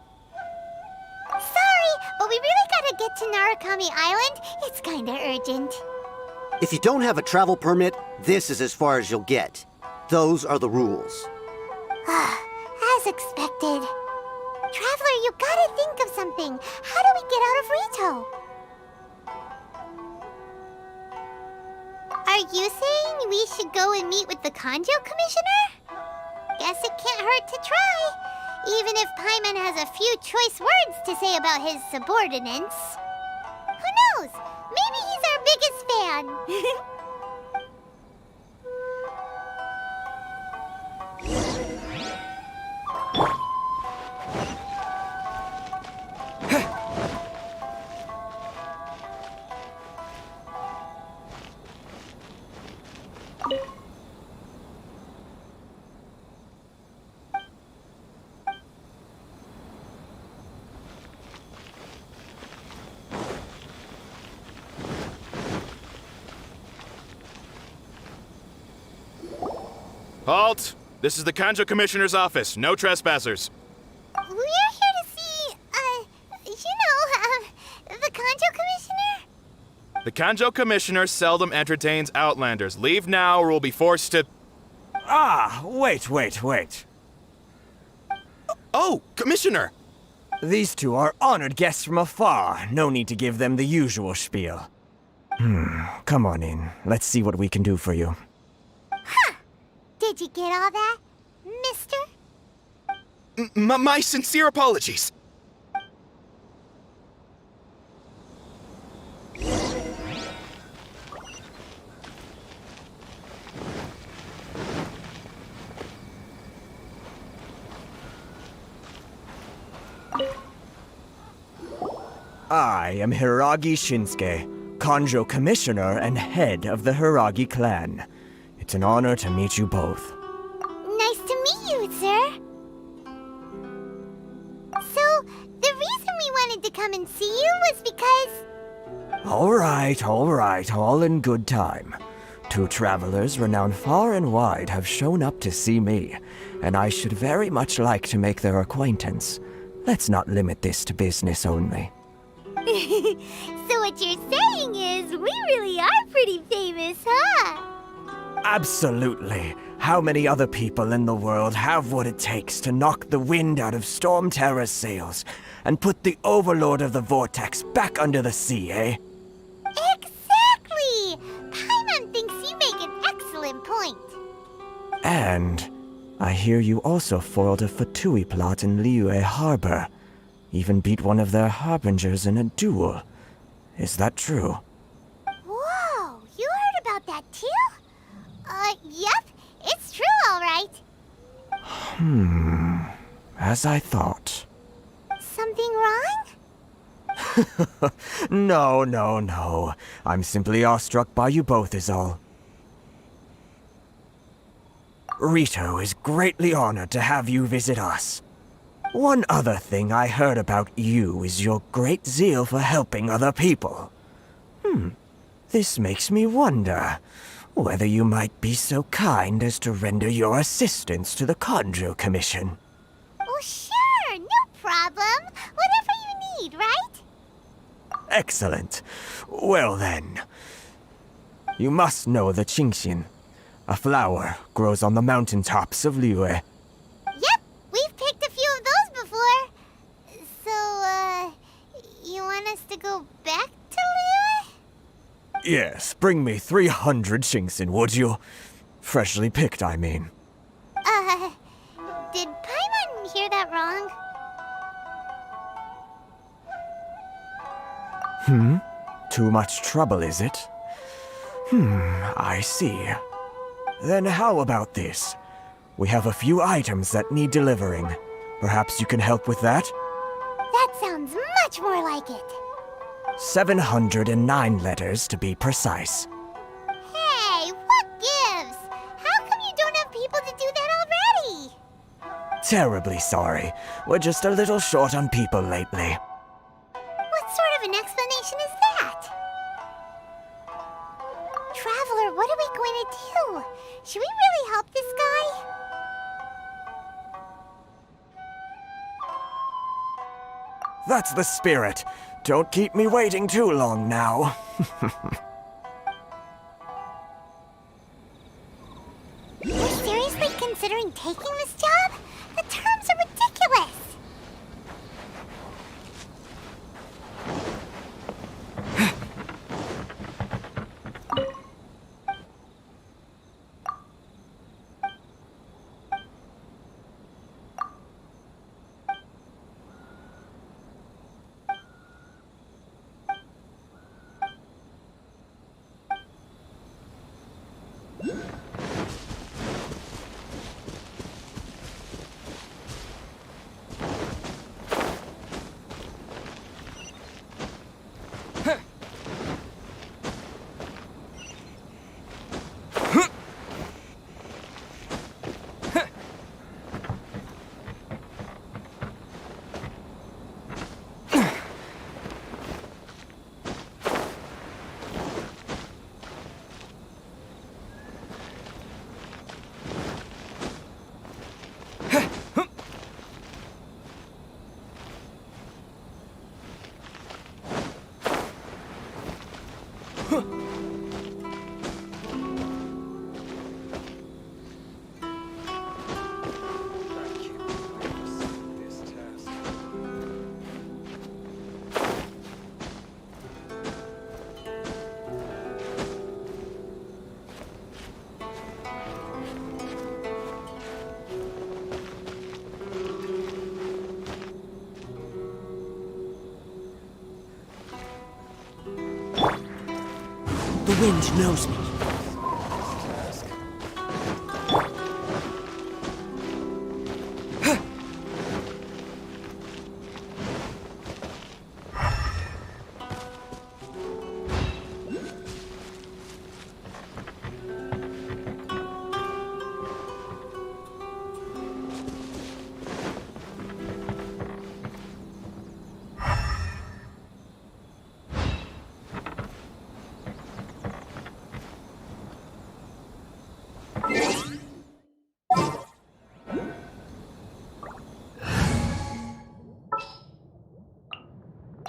Sorry, but we really gotta get to Narukami Island, it's kinda urgent. If you don't have a travel permit, this is as far as you'll get. Those are the rules. As expected. Traveler, you gotta think of something. How do we get out of Rito? Are you saying we should go and meet with the Kanjo Commissioner? Guess it can't hurt to try, even if Paimon has a few choice words to say about his subordinates. Who knows? Maybe he's our biggest fan. Halt! This is the Kanjo Commissioner's office. No trespassers. We're here to see, the Kanjo Commissioner? The Kanjo Commissioner seldom entertains Outlanders. Leave now or we'll be forced to... Ah, wait. Oh, Commissioner! These two are honored guests from afar. No need to give them the usual spiel. Come on in. Let's see what we can do for you. Did you get all that, mister? My sincere apologies. I am Hiragi Shinsuke, Kanjo Commissioner and head of the Hiragi clan. It's an honor to meet you both. Nice to meet you, sir. So, the reason we wanted to come and see you was because... All right, all in good time. Two travelers renowned far and wide have shown up to see me, and I should very much like to make their acquaintance. Let's not limit this to business only. So what you're saying is, we really are pretty famous, huh? Absolutely. How many other people in the world have what it takes to knock the wind out of Storm Terror's sails and put the Overlord of the Vortex back under the sea, eh? Exactly! Paimon thinks you make an excellent point. And I hear you also foiled a Fatui plot in Liyue Harbor. Even beat one of their harbingers in a duel. Is that true? Whoa, you heard about that too? Yep, it's true, all right. As I thought. Something wrong? No. I'm simply awestruck by you both is all. Rito is greatly honored to have you visit us. One other thing I heard about you is your great zeal for helping other people. This makes me wonder whether you might be so kind as to render your assistance to the Kanjo Commission. Oh, sure, no problem. Whatever you need, right? Excellent. Well then, you must know the Qingxin. A flower grows on the mountaintops of Liyue. Yep, we've picked a few of those before. So, you want us to go back to Liyue? Yes, bring me 300 Qingxin, would you? Freshly picked, I mean. Did Paimon hear that wrong? Too much trouble, is it? I see. Then how about this? We have a few items that need delivering. Perhaps you can help with that? That sounds much more like it. 709 letters to be precise. Hey, what gives? How come you don't have people to do that already? Terribly sorry. We're just a little short on people lately. What sort of an explanation is that? Traveler, what are we going to do? Should we really help this guy? That's the spirit. Don't keep me waiting too long now. You're seriously considering taking this job? The terms are ridiculous! The wind knows me.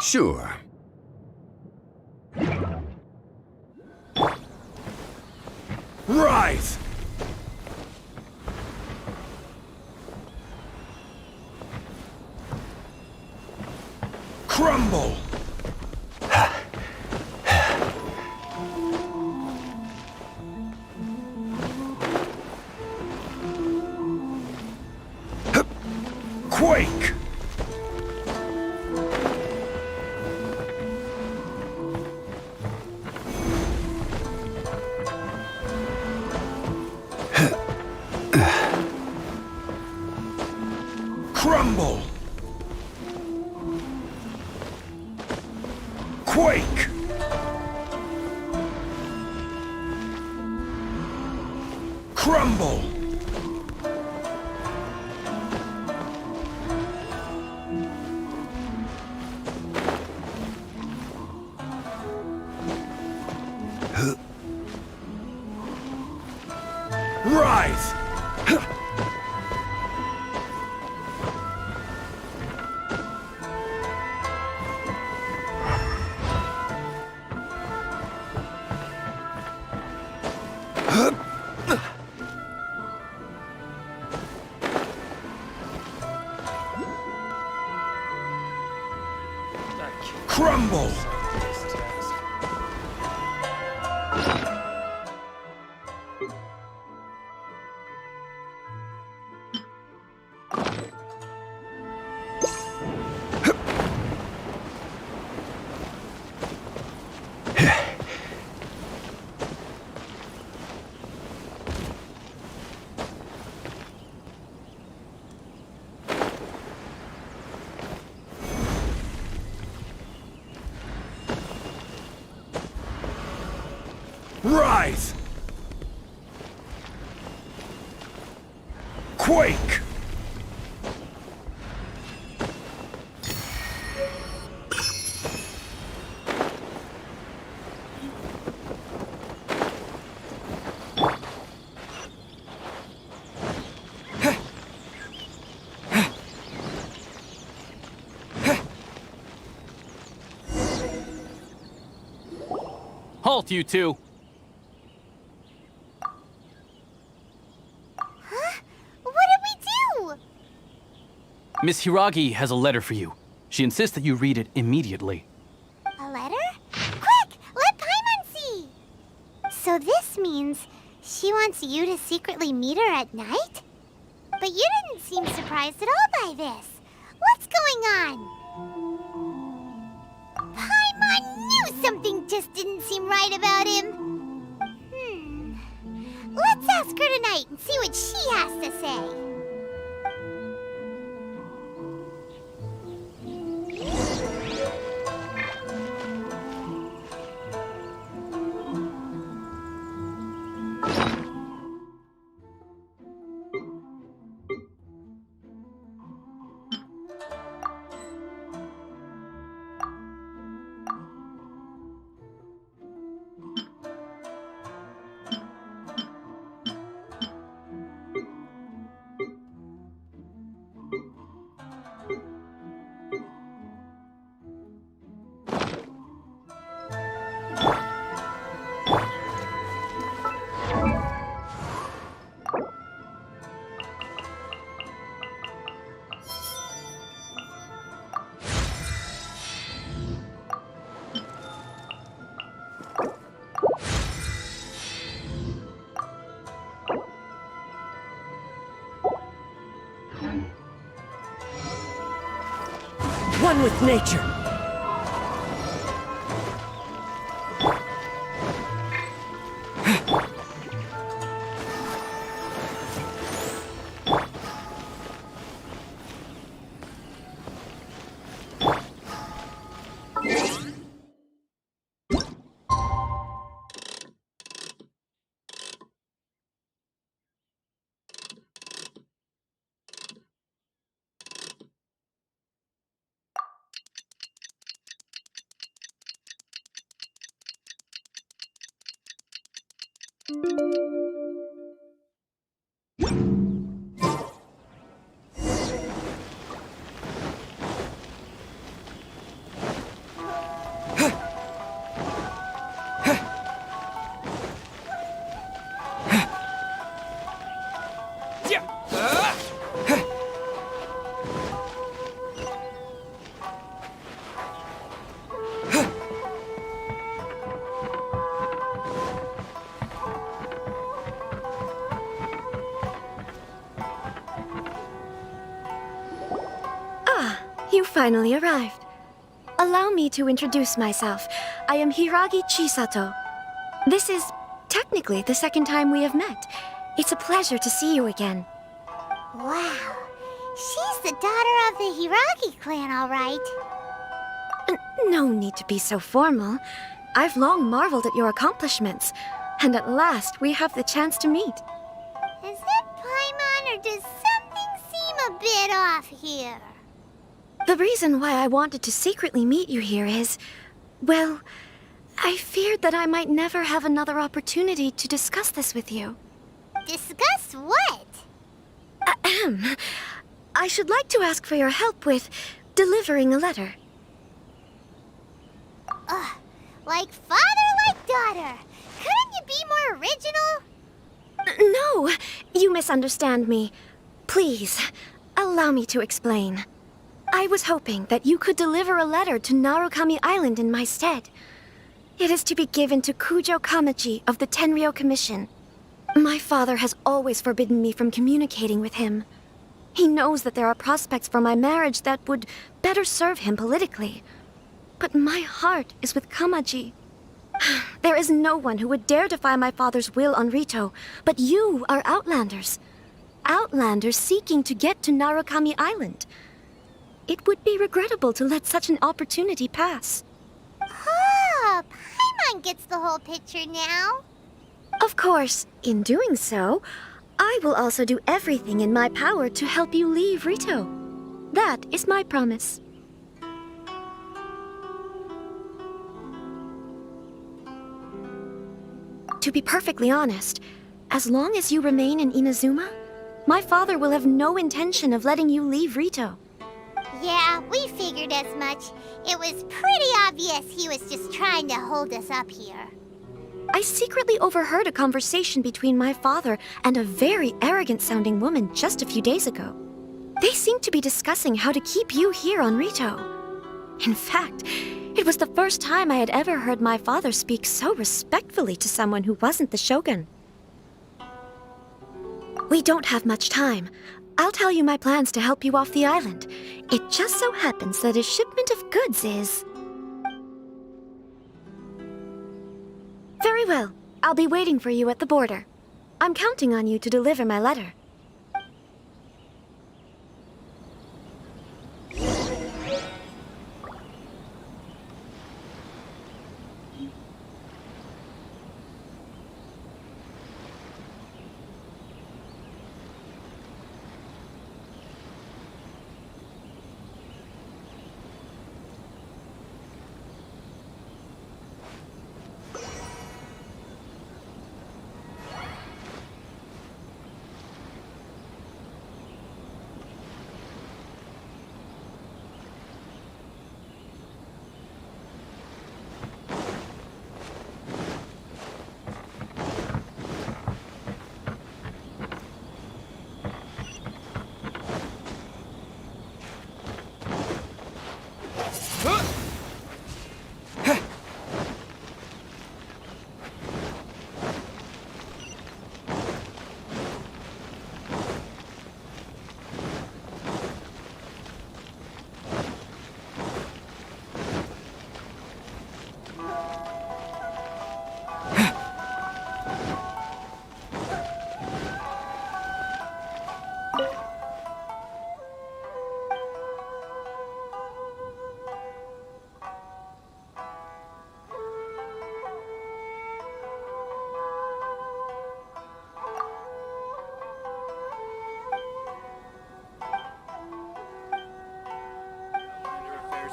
Sure. Rise! Crumble! Quake! Crumble! Quake! Crumble! Rise! Crumble! Rise! Quake! Halt, you two! Huh? What did we do? Miss Hiragi has a letter for you. She insists that you read it immediately. A letter? Quick! Let Paimon see! So this means she wants you to secretly meet her at night? But you didn't seem surprised at all by this. What's going on? Paimon knew something just didn't seem right about him. Let's ask her tonight and see what she has to say. One with nature. You finally arrived. Allow me to introduce myself. I am Hiragi Chisato. This is technically the second time we have met. It's a pleasure to see you again. Wow. She's the daughter of the Hiragi clan, all right. No need to be so formal. I've long marveled at your accomplishments, and at last we have the chance to meet. Is it Paimon, or does something seem a bit off here? The reason why I wanted to secretly meet you here is, well, I feared that I might never have another opportunity to discuss this with you. Discuss what? Ahem. I should like to ask for your help with delivering a letter. Like father, like daughter. Couldn't you be more original? No, you misunderstand me. Please, allow me to explain. I was hoping that you could deliver a letter to Narukami Island in my stead. It is to be given to Kujo Kamachi of the Tenryou Commission. My father has always forbidden me from communicating with him. He knows that there are prospects for my marriage that would better serve him politically. But my heart is with Kamaji. There is no one who would dare defy my father's will on Rito, but you are Outlanders. Outlanders seeking to get to Narukami Island. It would be regrettable to let such an opportunity pass. Oh, Paimon gets the whole picture now. Of course, in doing so, I will also do everything in my power to help you leave Rito. That is my promise. To be perfectly honest, as long as you remain in Inuzuma, my father will have no intention of letting you leave Rito. Yeah, we figured as much. It was pretty obvious he was just trying to hold us up here. I secretly overheard a conversation between my father and a very arrogant-sounding woman just a few days ago. They seemed to be discussing how to keep you here on Rito. In fact, it was the first time I had ever heard my father speak so respectfully to someone who wasn't the Shogun. We don't have much time. I'll tell you my plans to help you off the island. It just so happens that a shipment of goods is... Very well. I'll be waiting for you at the border. I'm counting on you to deliver my letter.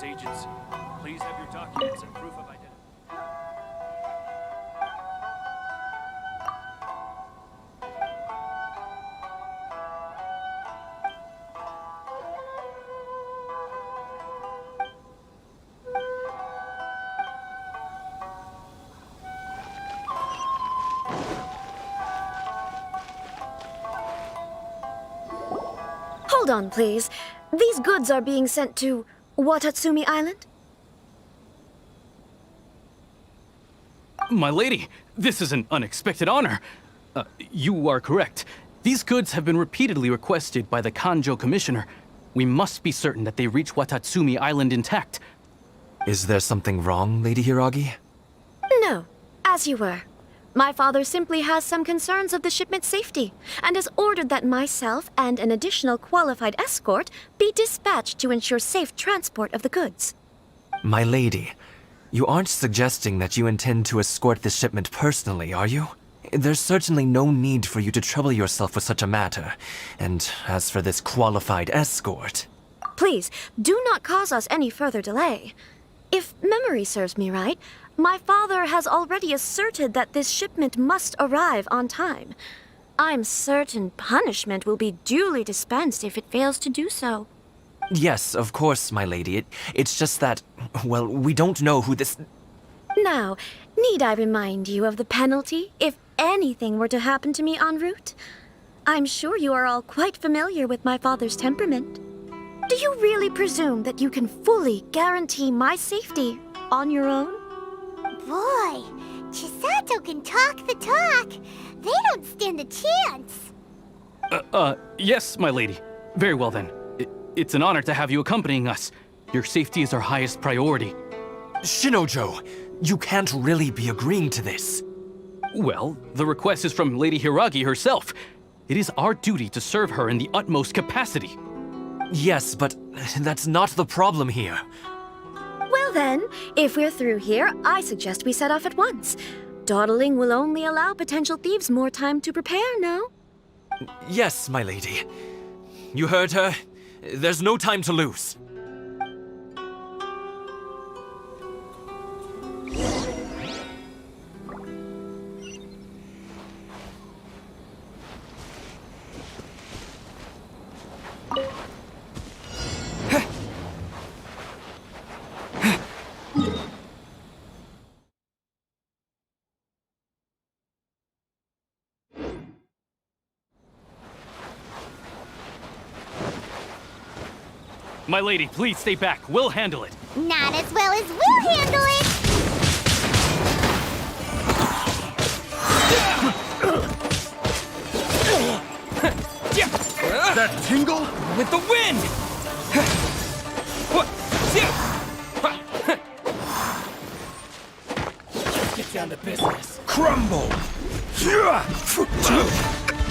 Agency. Please have your documents and proof of identity. Hold on, please. These goods are being sent to Watatsumi Island? My lady, this is an unexpected honor. You are correct. These goods have been repeatedly requested by the Kanjo Commissioner. We must be certain that they reach Watatsumi Island intact. Is there something wrong, Lady Hiragi? No, as you were. My father simply has some concerns of the shipment's safety, and has ordered that myself and an additional qualified escort be dispatched to ensure safe transport of the goods. My lady, you aren't suggesting that you intend to escort this shipment personally, are you? There's certainly no need for you to trouble yourself with such a matter. And as for this qualified escort... Please, do not cause us any further delay. If memory serves me right, my father has already asserted that this shipment must arrive on time. I'm certain punishment will be duly dispensed if it fails to do so. Yes, of course, my lady. It's just that, well, we don't know who this... Now, need I remind you of the penalty if anything were to happen to me en route? I'm sure you are all quite familiar with my father's temperament. Do you really presume that you can fully guarantee my safety on your own? Boy, Chisato can talk the talk. They don't stand a chance. Yes, my lady. Very well then. It's an honor to have you accompanying us. Your safety is our highest priority. Shinojo, you can't really be agreeing to this. Well, the request is from Lady Hiragi herself. It is our duty to serve her in the utmost capacity. Yes, but that's not the problem here. Well then, if we're through here, I suggest we set off at once. Dawdling will only allow potential thieves more time to prepare, no? Yes, my lady. You heard her. There's no time to lose. My lady, please stay back. We'll handle it. Not as well as we'll handle it! That tingle? With the wind! Get down to business. Crumble!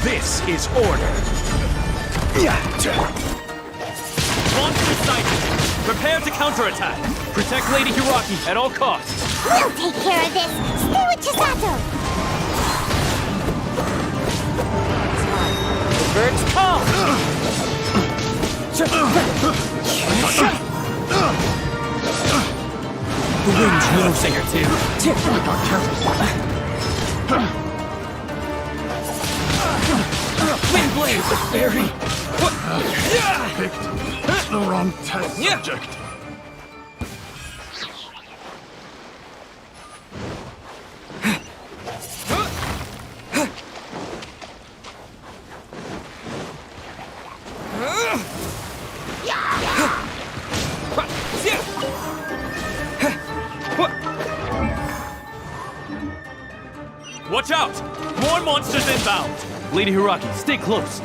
This is order. Monster sighted. Prepare to counterattack. Protect Lady Hiraki at all costs. We'll take care of this! Stay with Chisato! The birds call! The wind knows Thing or two. Wind blade! The fairy! Picked the wrong test subject. Watch out! More monsters inbound! Lady Hiraki, stay close.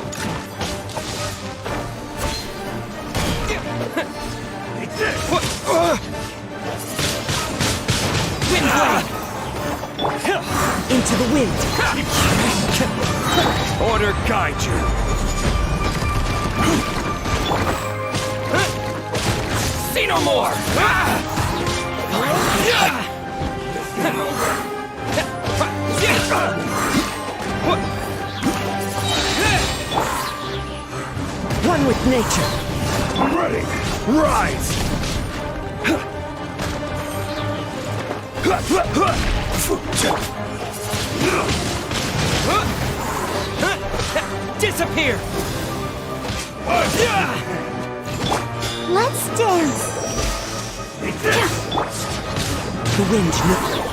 Wind blade! Into the wind! Order guide you. See no more! One with nature. I'm ready. Rise! Disappear! Let's dance! The wind knows.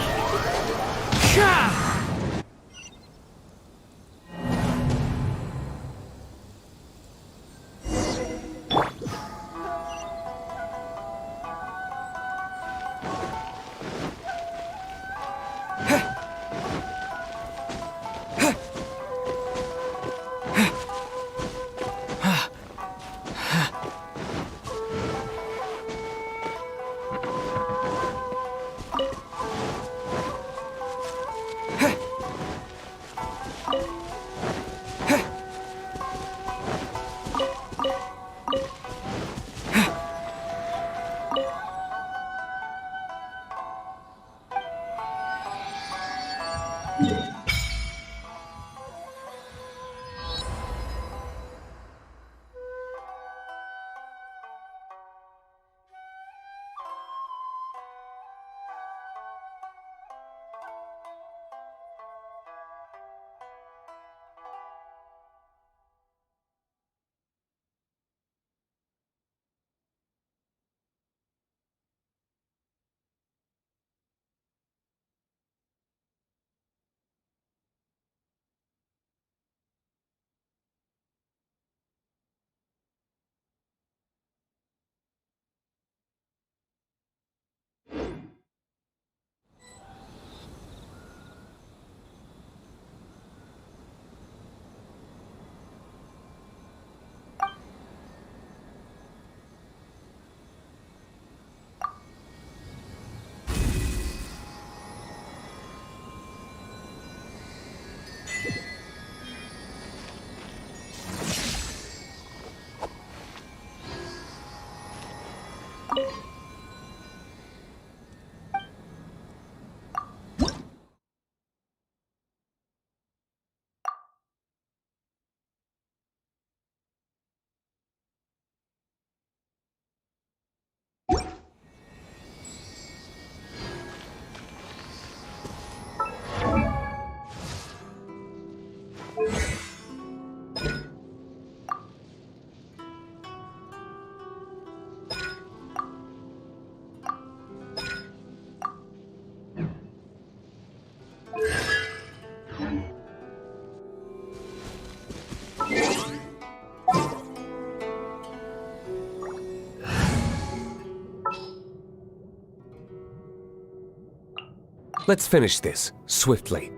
Let's finish this, swiftly.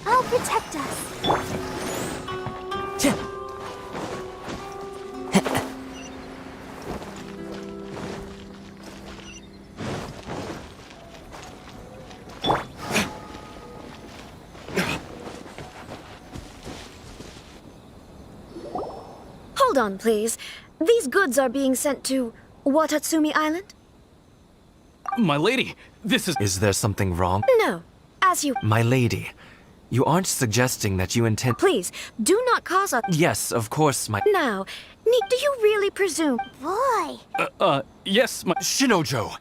I'll protect us. Hold on, please. These goods are being sent to Watatsumi Island? My lady, this is... Is there something wrong? No. As you... My lady, you aren't suggesting that you intend... Please, do not cause a... Yes, of course, my... Now, do you really presume... Boy! Yes, my... Shinojo!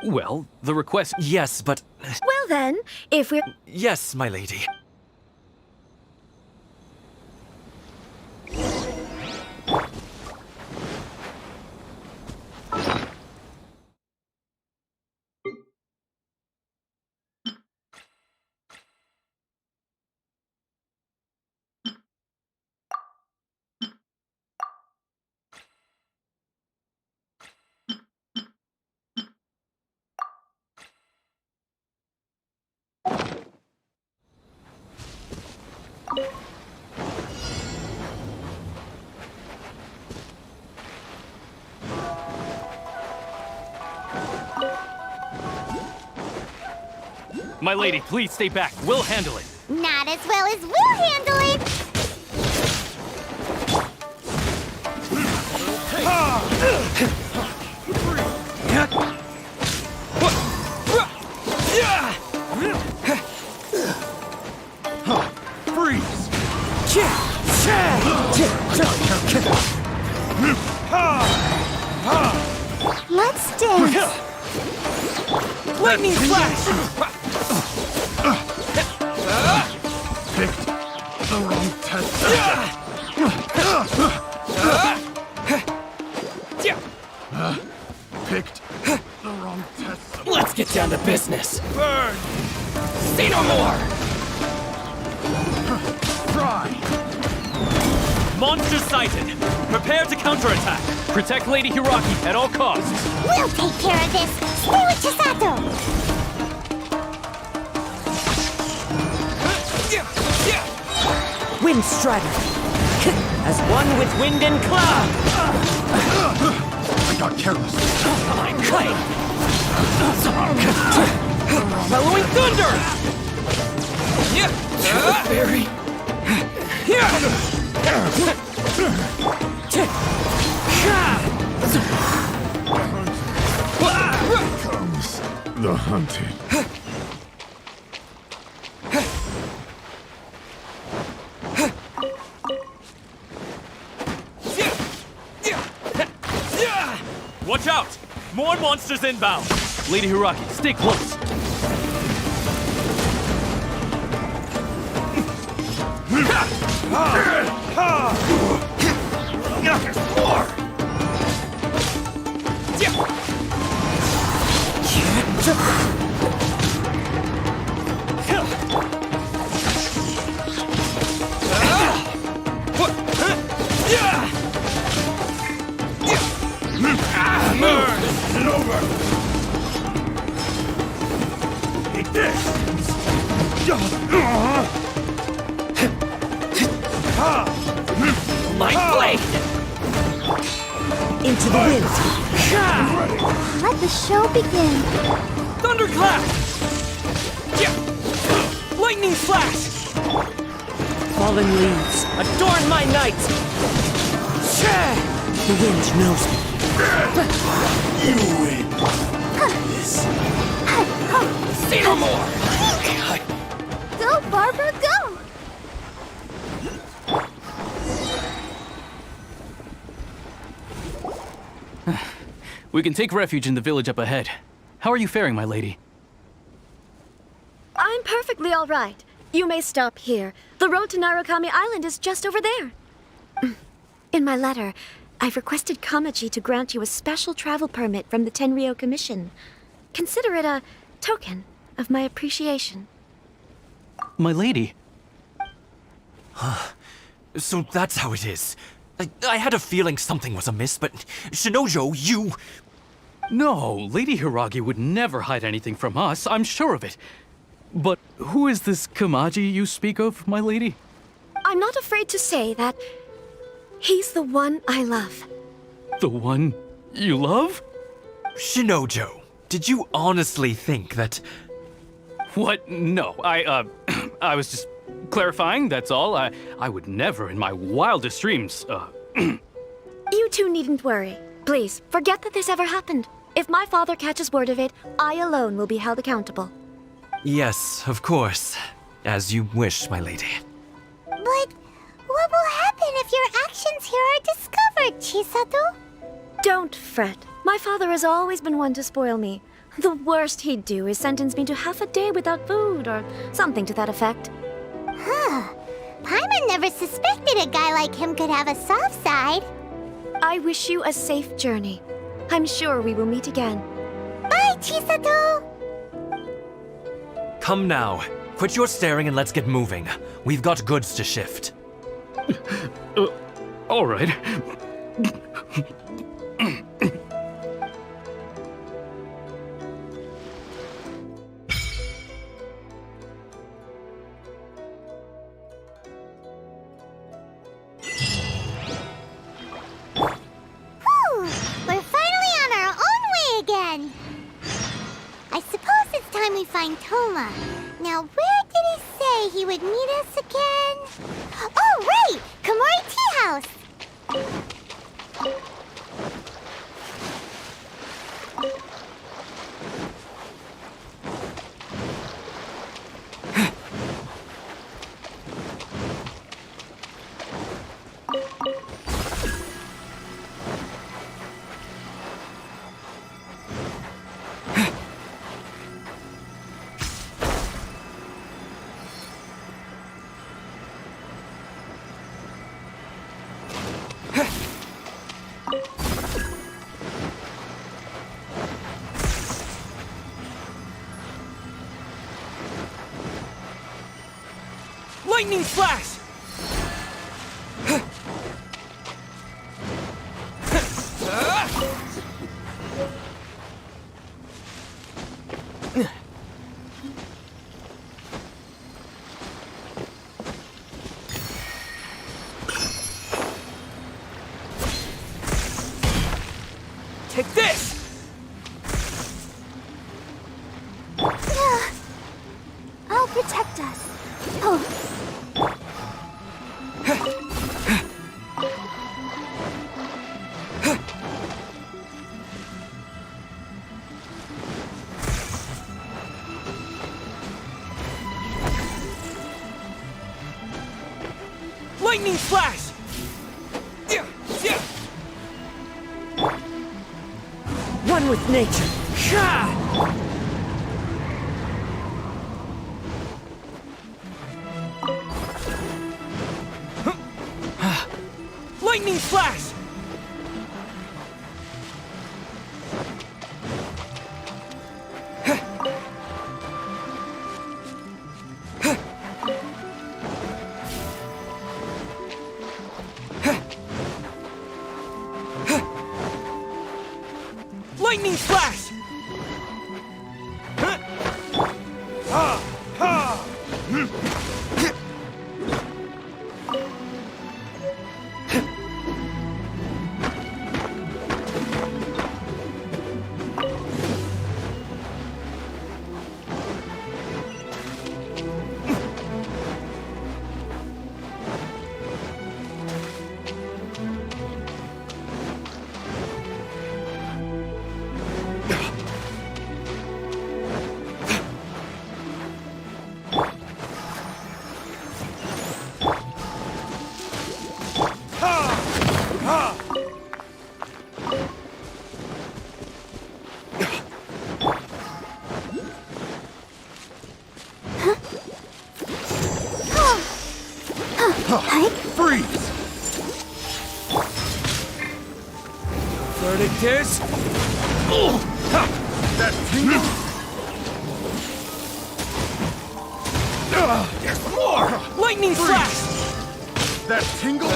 Well, the request... Yes, but... Well then, if we're... Yes, my lady. My lady, please stay back. We'll handle it. Not as well as we'll handle it! Freeze! Let's dance! Lightning flash! Picked the wrong test. Picked the wrong test. Let's get down to business. Burn! See no more! Try! Monster sighted. Prepare to counterattack. Protect Lady Hiraki at all costs. We'll take care of this! Stay with Chisato! Wind Strider! As one with wind and cloud! I got careless. My kite! Following thunder! Fairy! Comes the hunted. Watch out! More monsters inbound! Lady Hiraki, stay close. My blade! Into the wind! Let the show begin! Thunderclap! Lightning flash! Fallen leaves, adorn my night! The wind knows me. You win. See no more! Go, Barbara, go! We can take refuge in the village up ahead. How are you faring, my lady? I'm perfectly all right. You may stop here. The road to Narukami Island is just over there. In my letter, I've requested Kamaji to grant you a special travel permit from the Tenryou Commission. Consider it a token of my appreciation. My lady. So that's how it is. I had a feeling something was amiss, but Shinojo, you... No, Lady Hiragi would never hide anything from us, I'm sure of it. But who is this Kamaji you speak of, my lady? I'm not afraid to say that he's the one I love. The one you love? Shinojo, did you honestly think that... What? No, I was just clarifying, that's all. I would never in my wildest dreams, You two needn't worry. Please, forget that this ever happened. If my father catches word of it, I alone will be held accountable. Yes, of course. As you wish, my lady. But what will happen if your actions here are discovered, Chisato? Don't fret. My father has always been one to spoil me. The worst he'd do is sentence me to half a day without food, or something to that effect. Huh. Paimon never suspected a guy like him could have a soft side. I wish you a safe journey. I'm sure we will meet again. Bye, Chisato! Come now. Quit your staring and let's get moving. We've got goods to shift. All right. We're finally on our own way again. I suppose it's time we find Toma. Now, where did he say he would meet us again? Oh, right! Komori Tea House! Lightning flash! Take this! I'll protect us. Oh. Lightning flash! One with nature. Lightning flash! Lightning flash! Freeze! Verdict is... That There's more! Lightning slash! That tingles?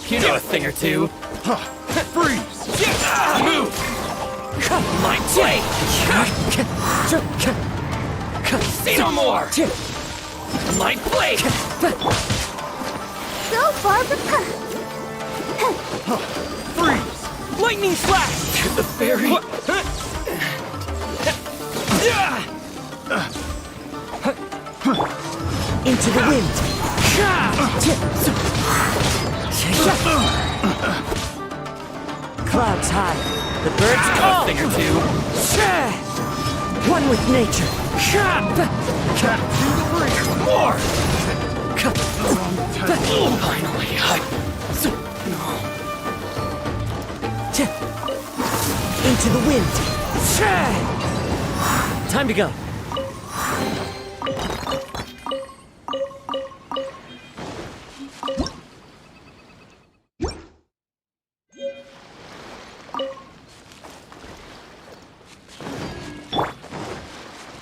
You know a thing or two. Freeze! Move! Mind play! Say no more! Mind play! Go, Barbara! Freeze! Lightning slash! The fairy! Into the wind! Clouds high, the birds call! A thing or two. One with nature! More! Finally, Into the wind! Time to go!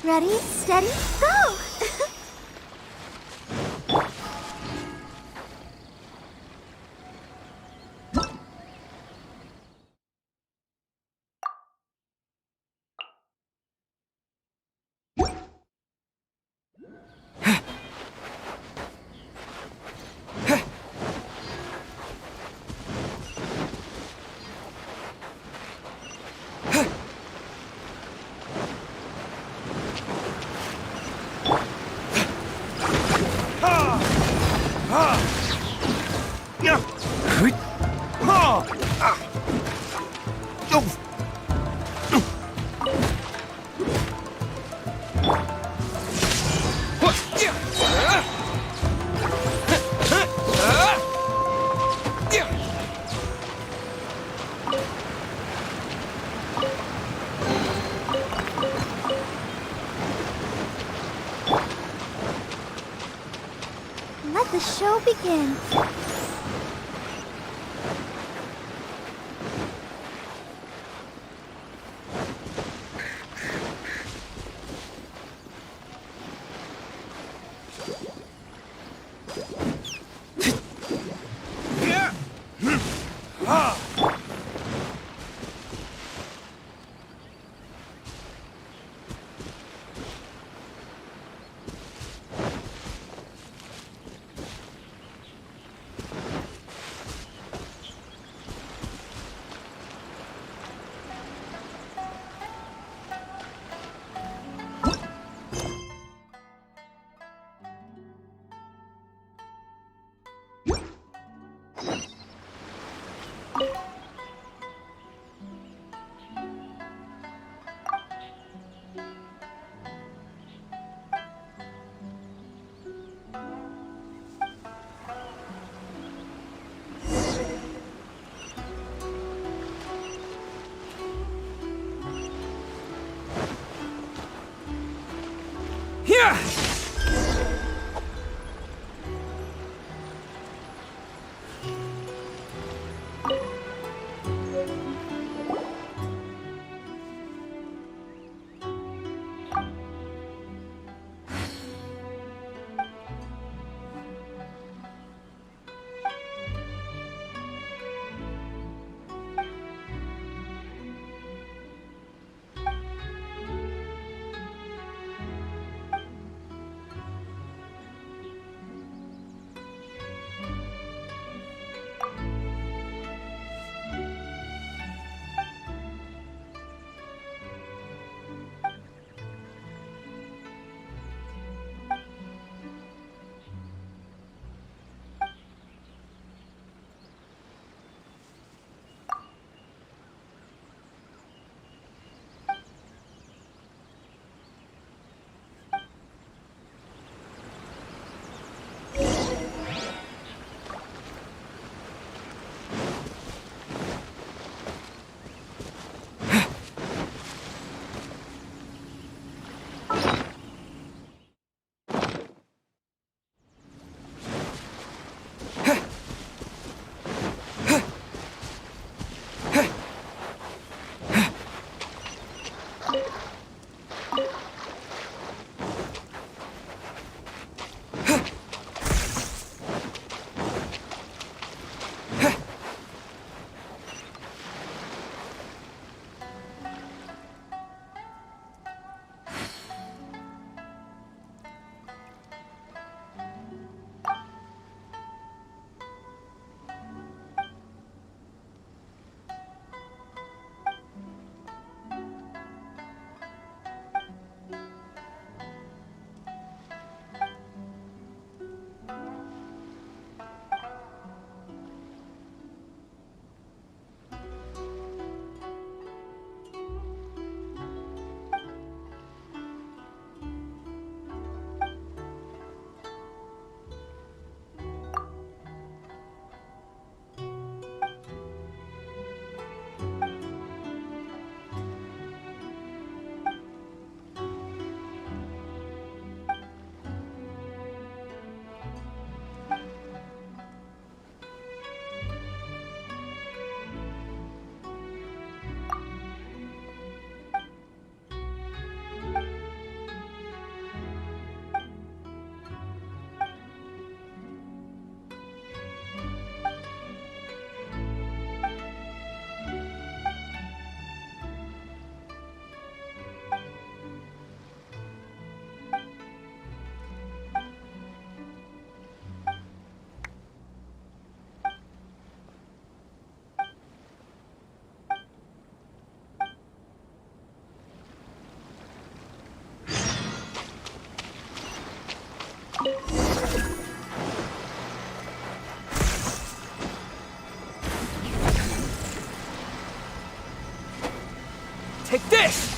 Ready, steady, go! Let the show begin. Take this!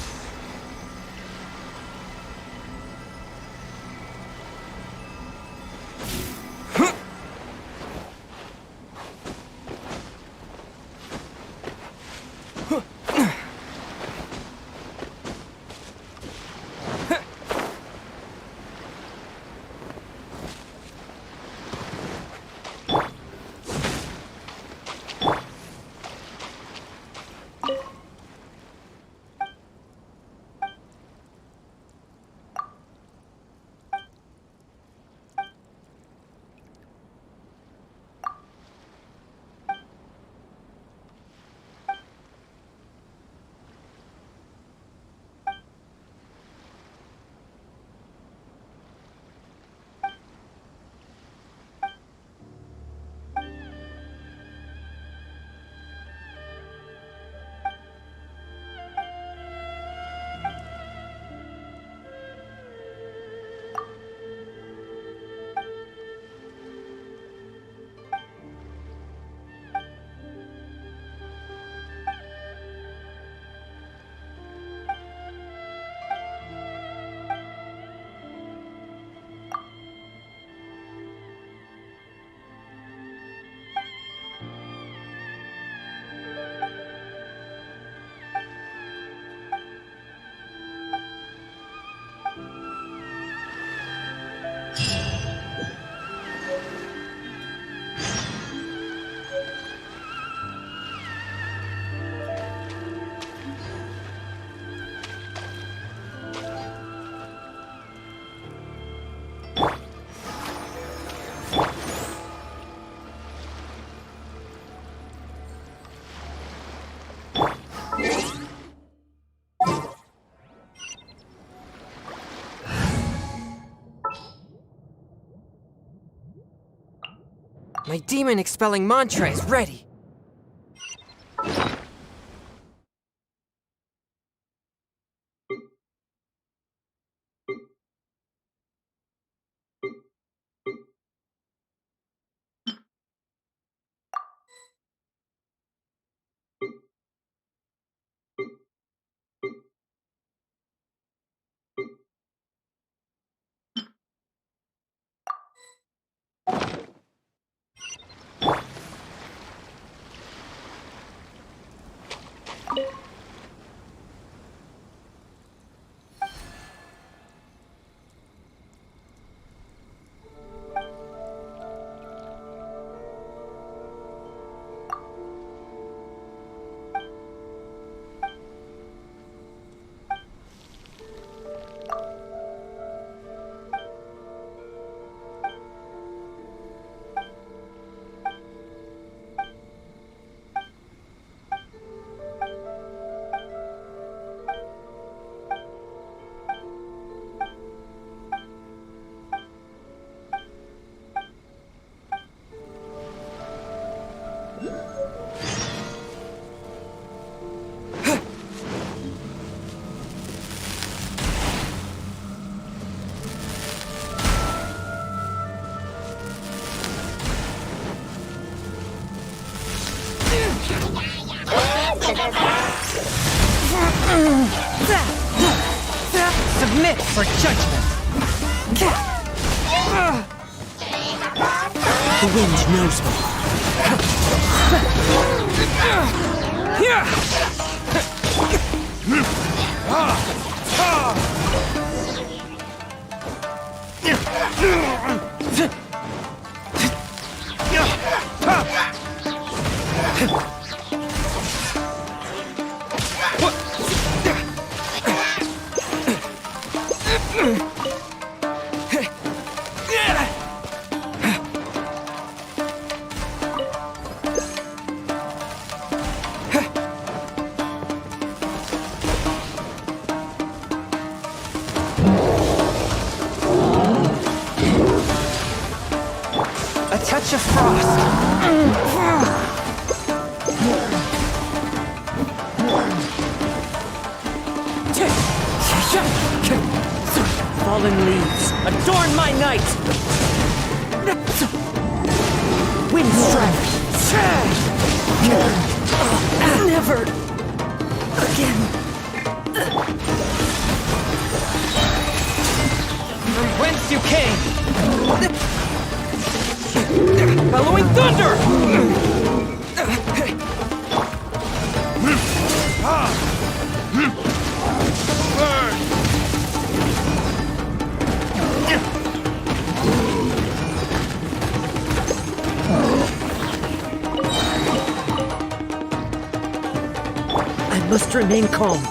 My demon-expelling mantra is ready! Submit for judgment! The wind knows me. A touch of frost. Fallen leaves, adorn my night! Wind strike! Never again. From whence you came! Bellowing thunder! I must remain calm.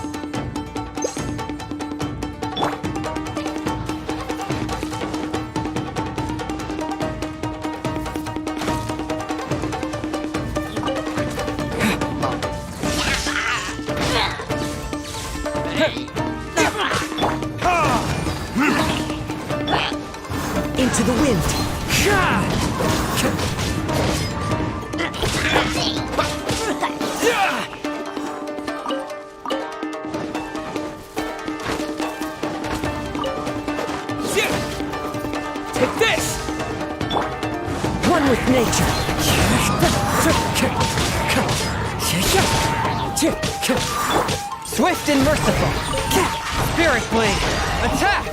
Into the wind. Take this! One with nature. Swift and merciful. Spirit blade. Attack!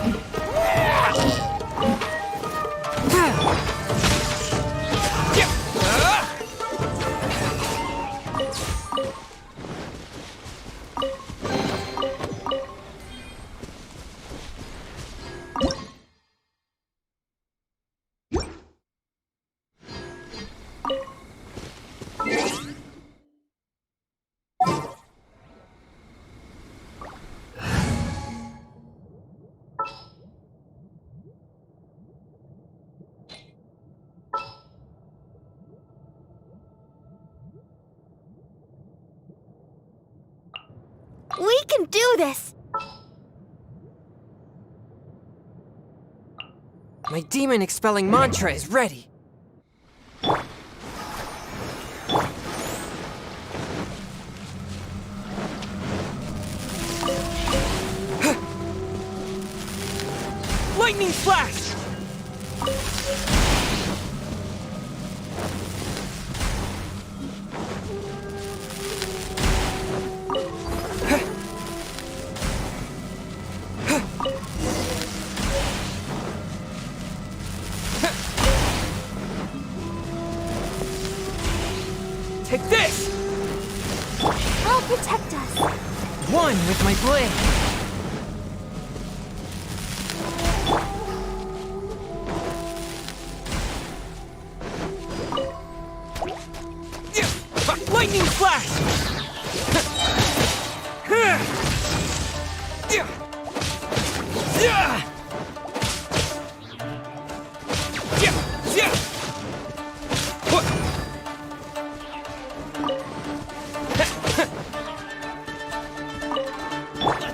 We can do this! My demon expelling mantra is ready. Lightning flash! Take this! I'll protect us. One with my blade. Lightning flash!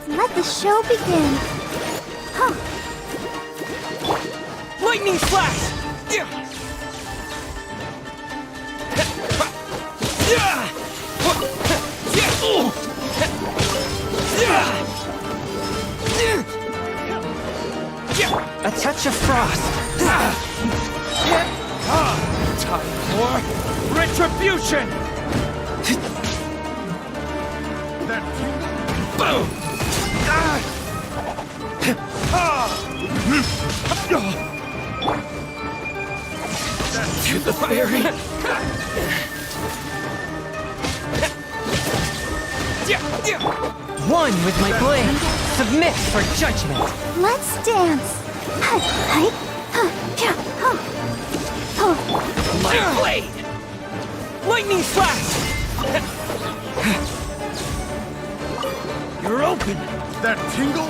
Let the show begin. Huh. Lightning flash! A touch of frost. Time for retribution! Boom! To the fiery! One with my blade. Submit for judgment. Let's dance. My blade. Lightning flash. You're open! That tingle?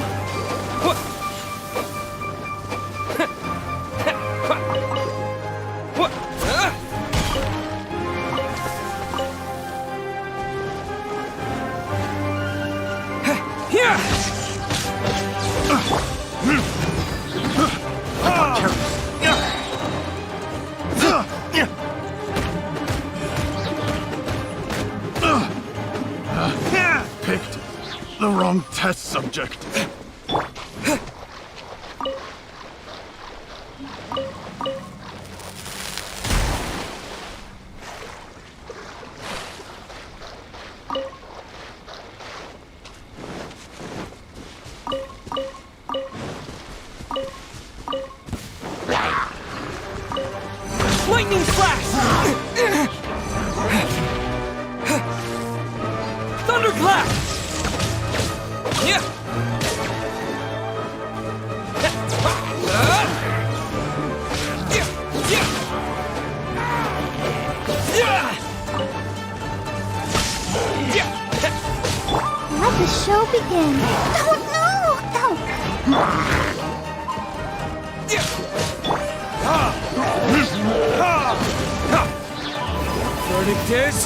Picked the wrong test subject. Lightning flash! Thunderclap! Yeah! Let the show begin. Don't, no! Don't! Verdict is...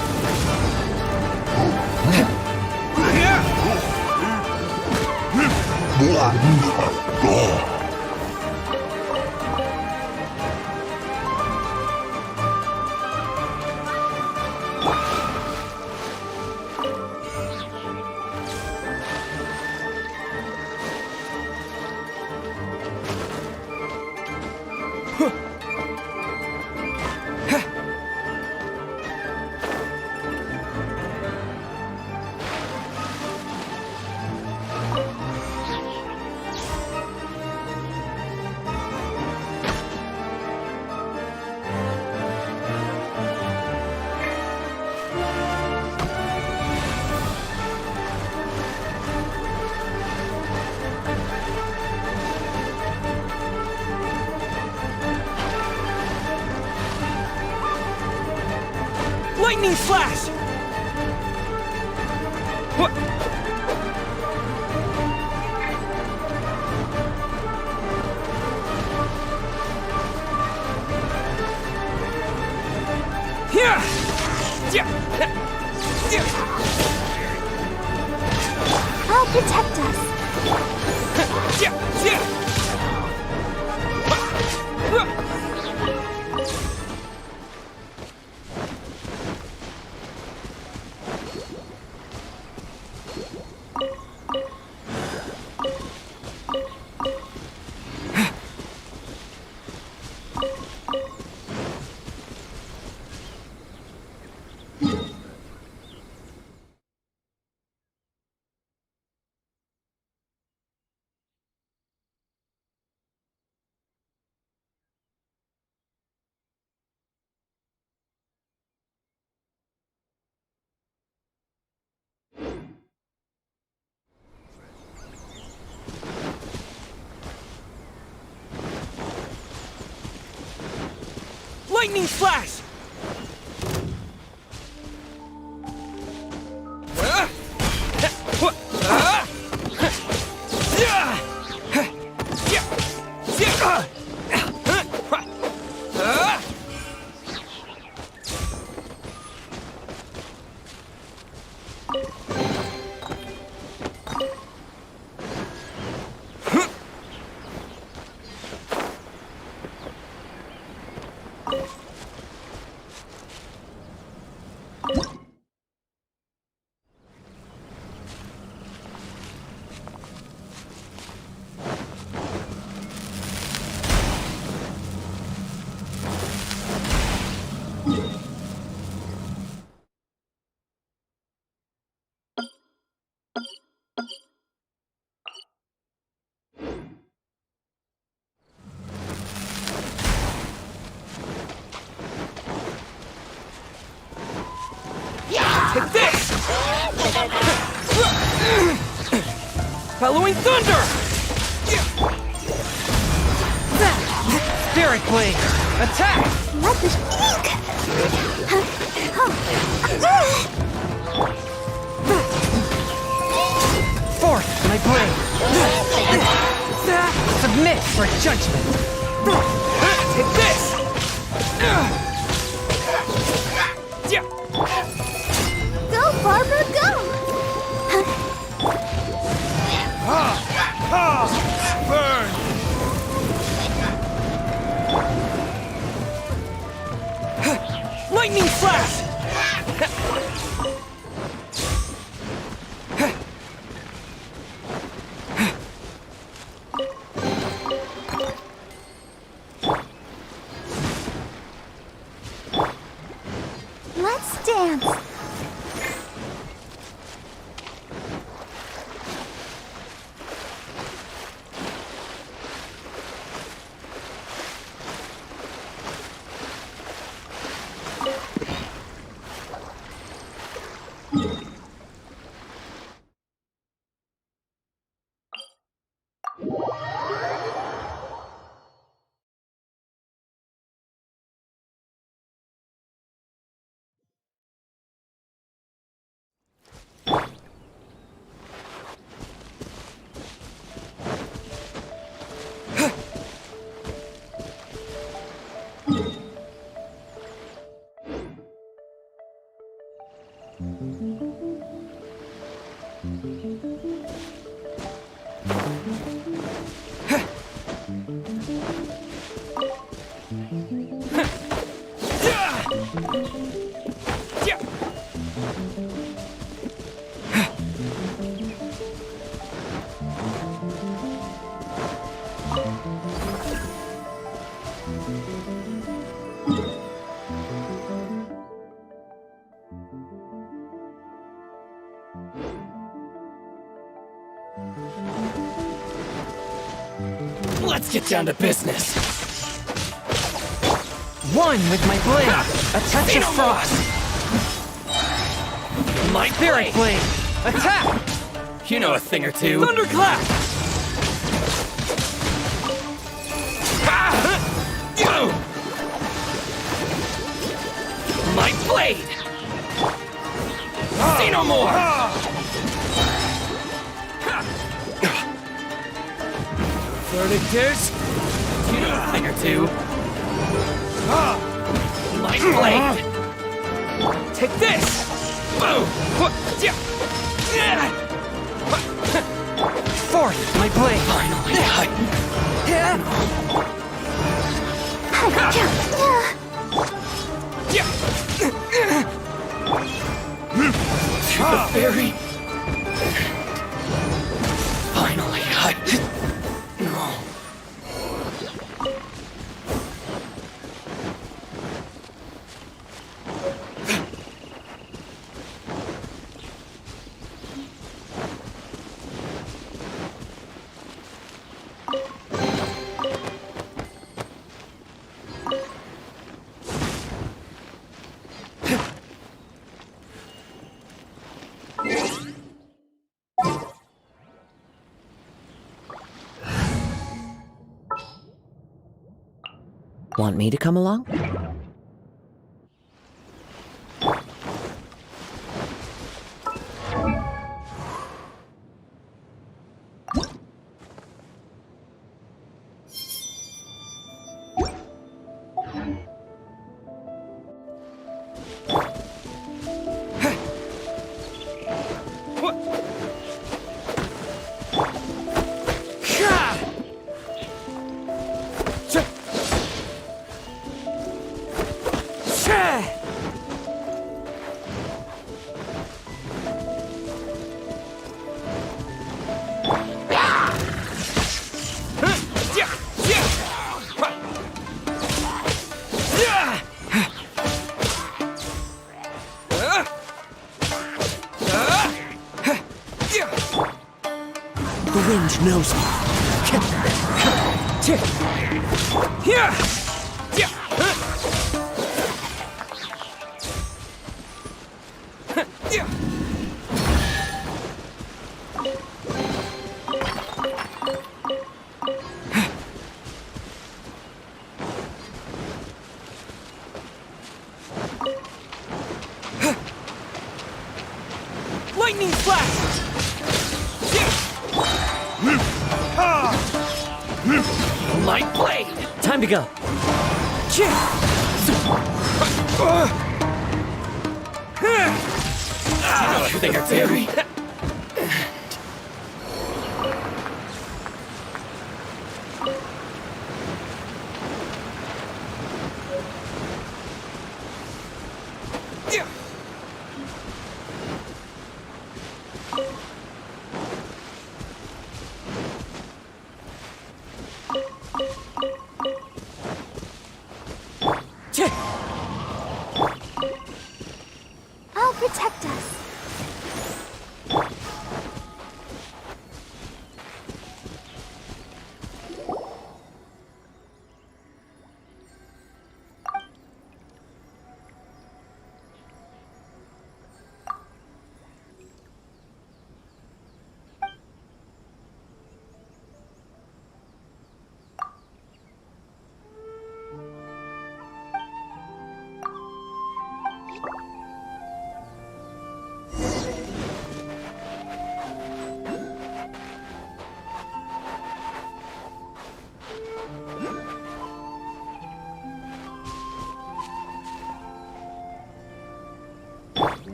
Lightning flash! What? Here! I'll protect us. Lightning flash! Take this! Bellowing thunder! Spirit blade! Attack! Let the... Forth, my blade! Submit for judgment! Take this! Go, Barbara, go! Burn! Lightning flash! Let's dance. Let's get down to business. One with my blade. A touch of frost. My Spirit blade. Attack! You know a thing or two. Thunderclap! My blade! Say no more! Verdict is... You know a thing or two. My blade! Take this! Fourth, my blade. Finally. To the very... Finally, No. Want me to come along? The wind knows me. Lightning flash! My blade! Time to go. You know a thing or two. I'll protect us.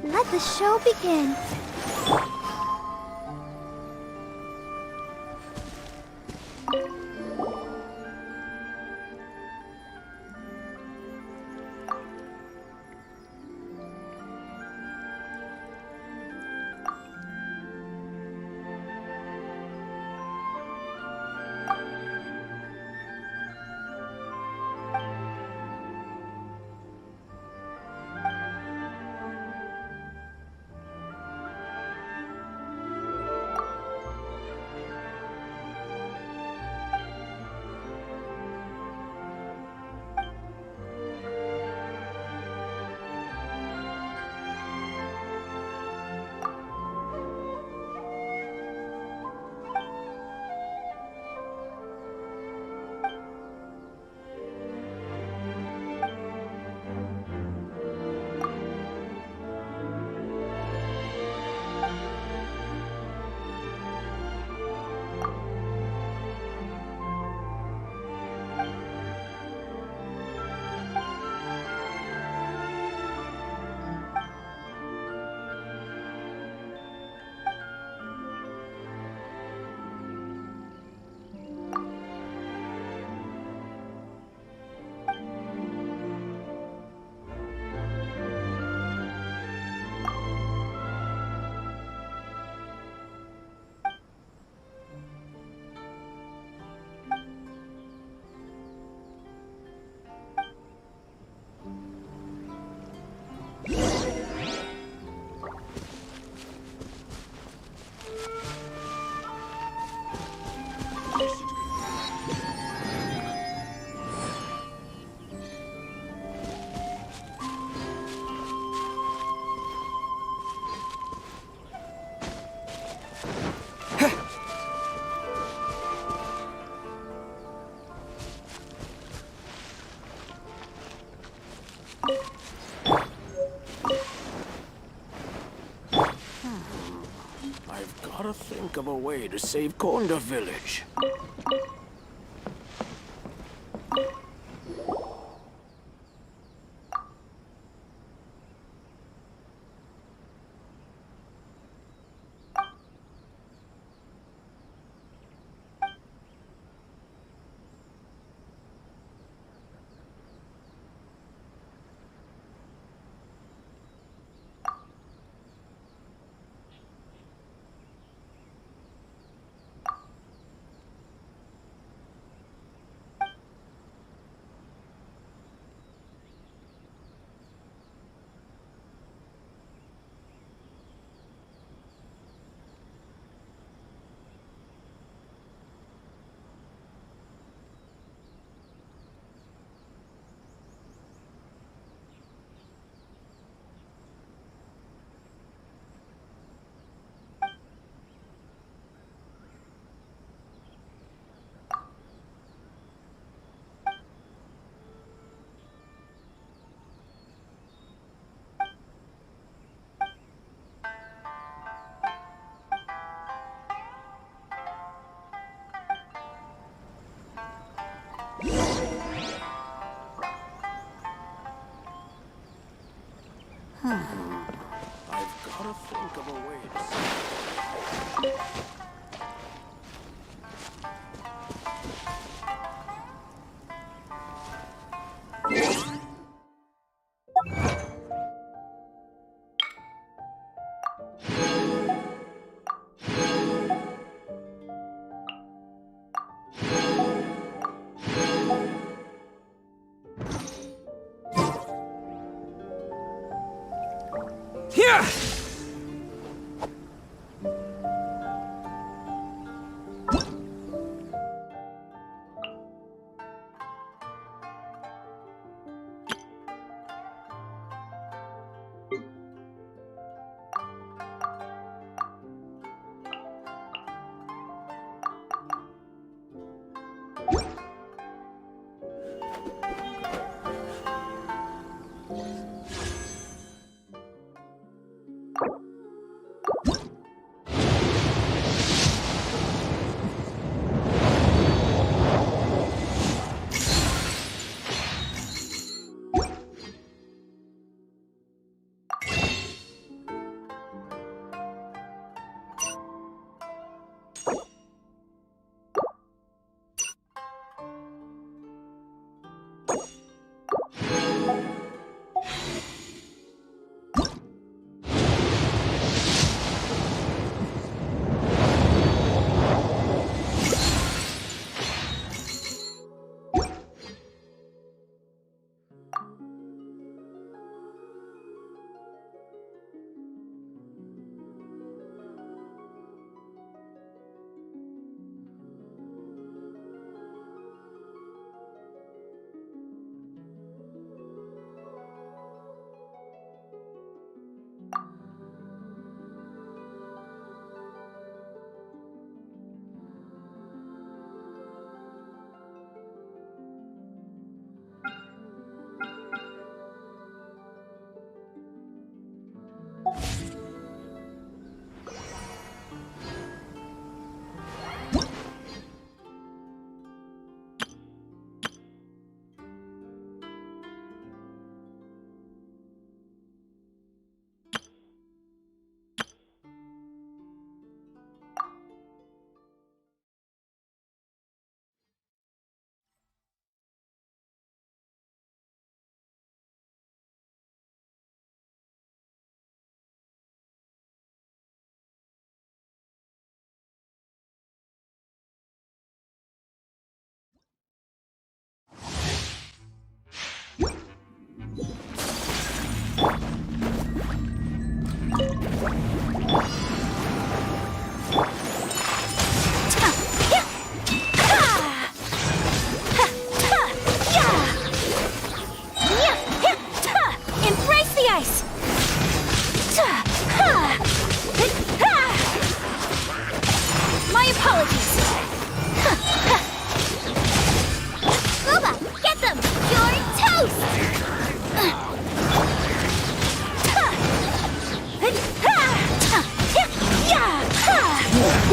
Let the show begin. think of a way to save Konda Village. I've gotta think of a way to... Here!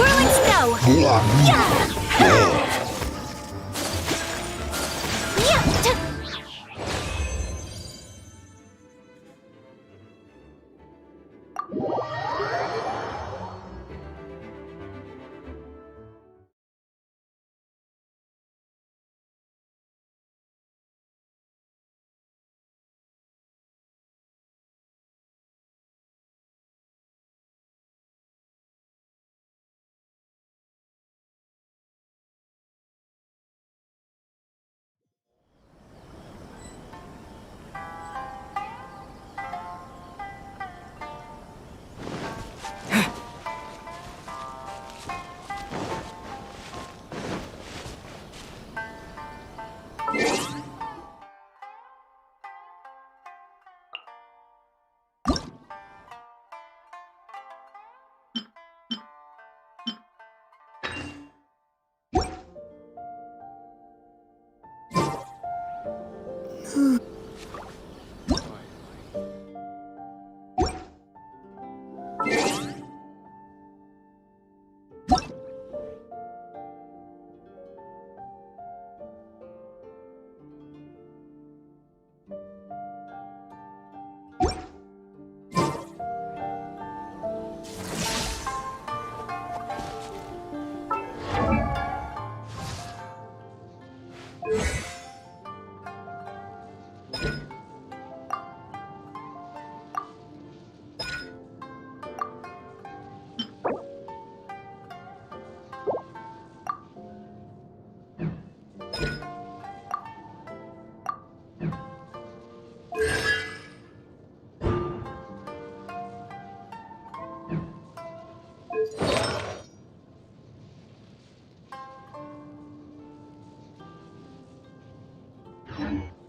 We're Hmm.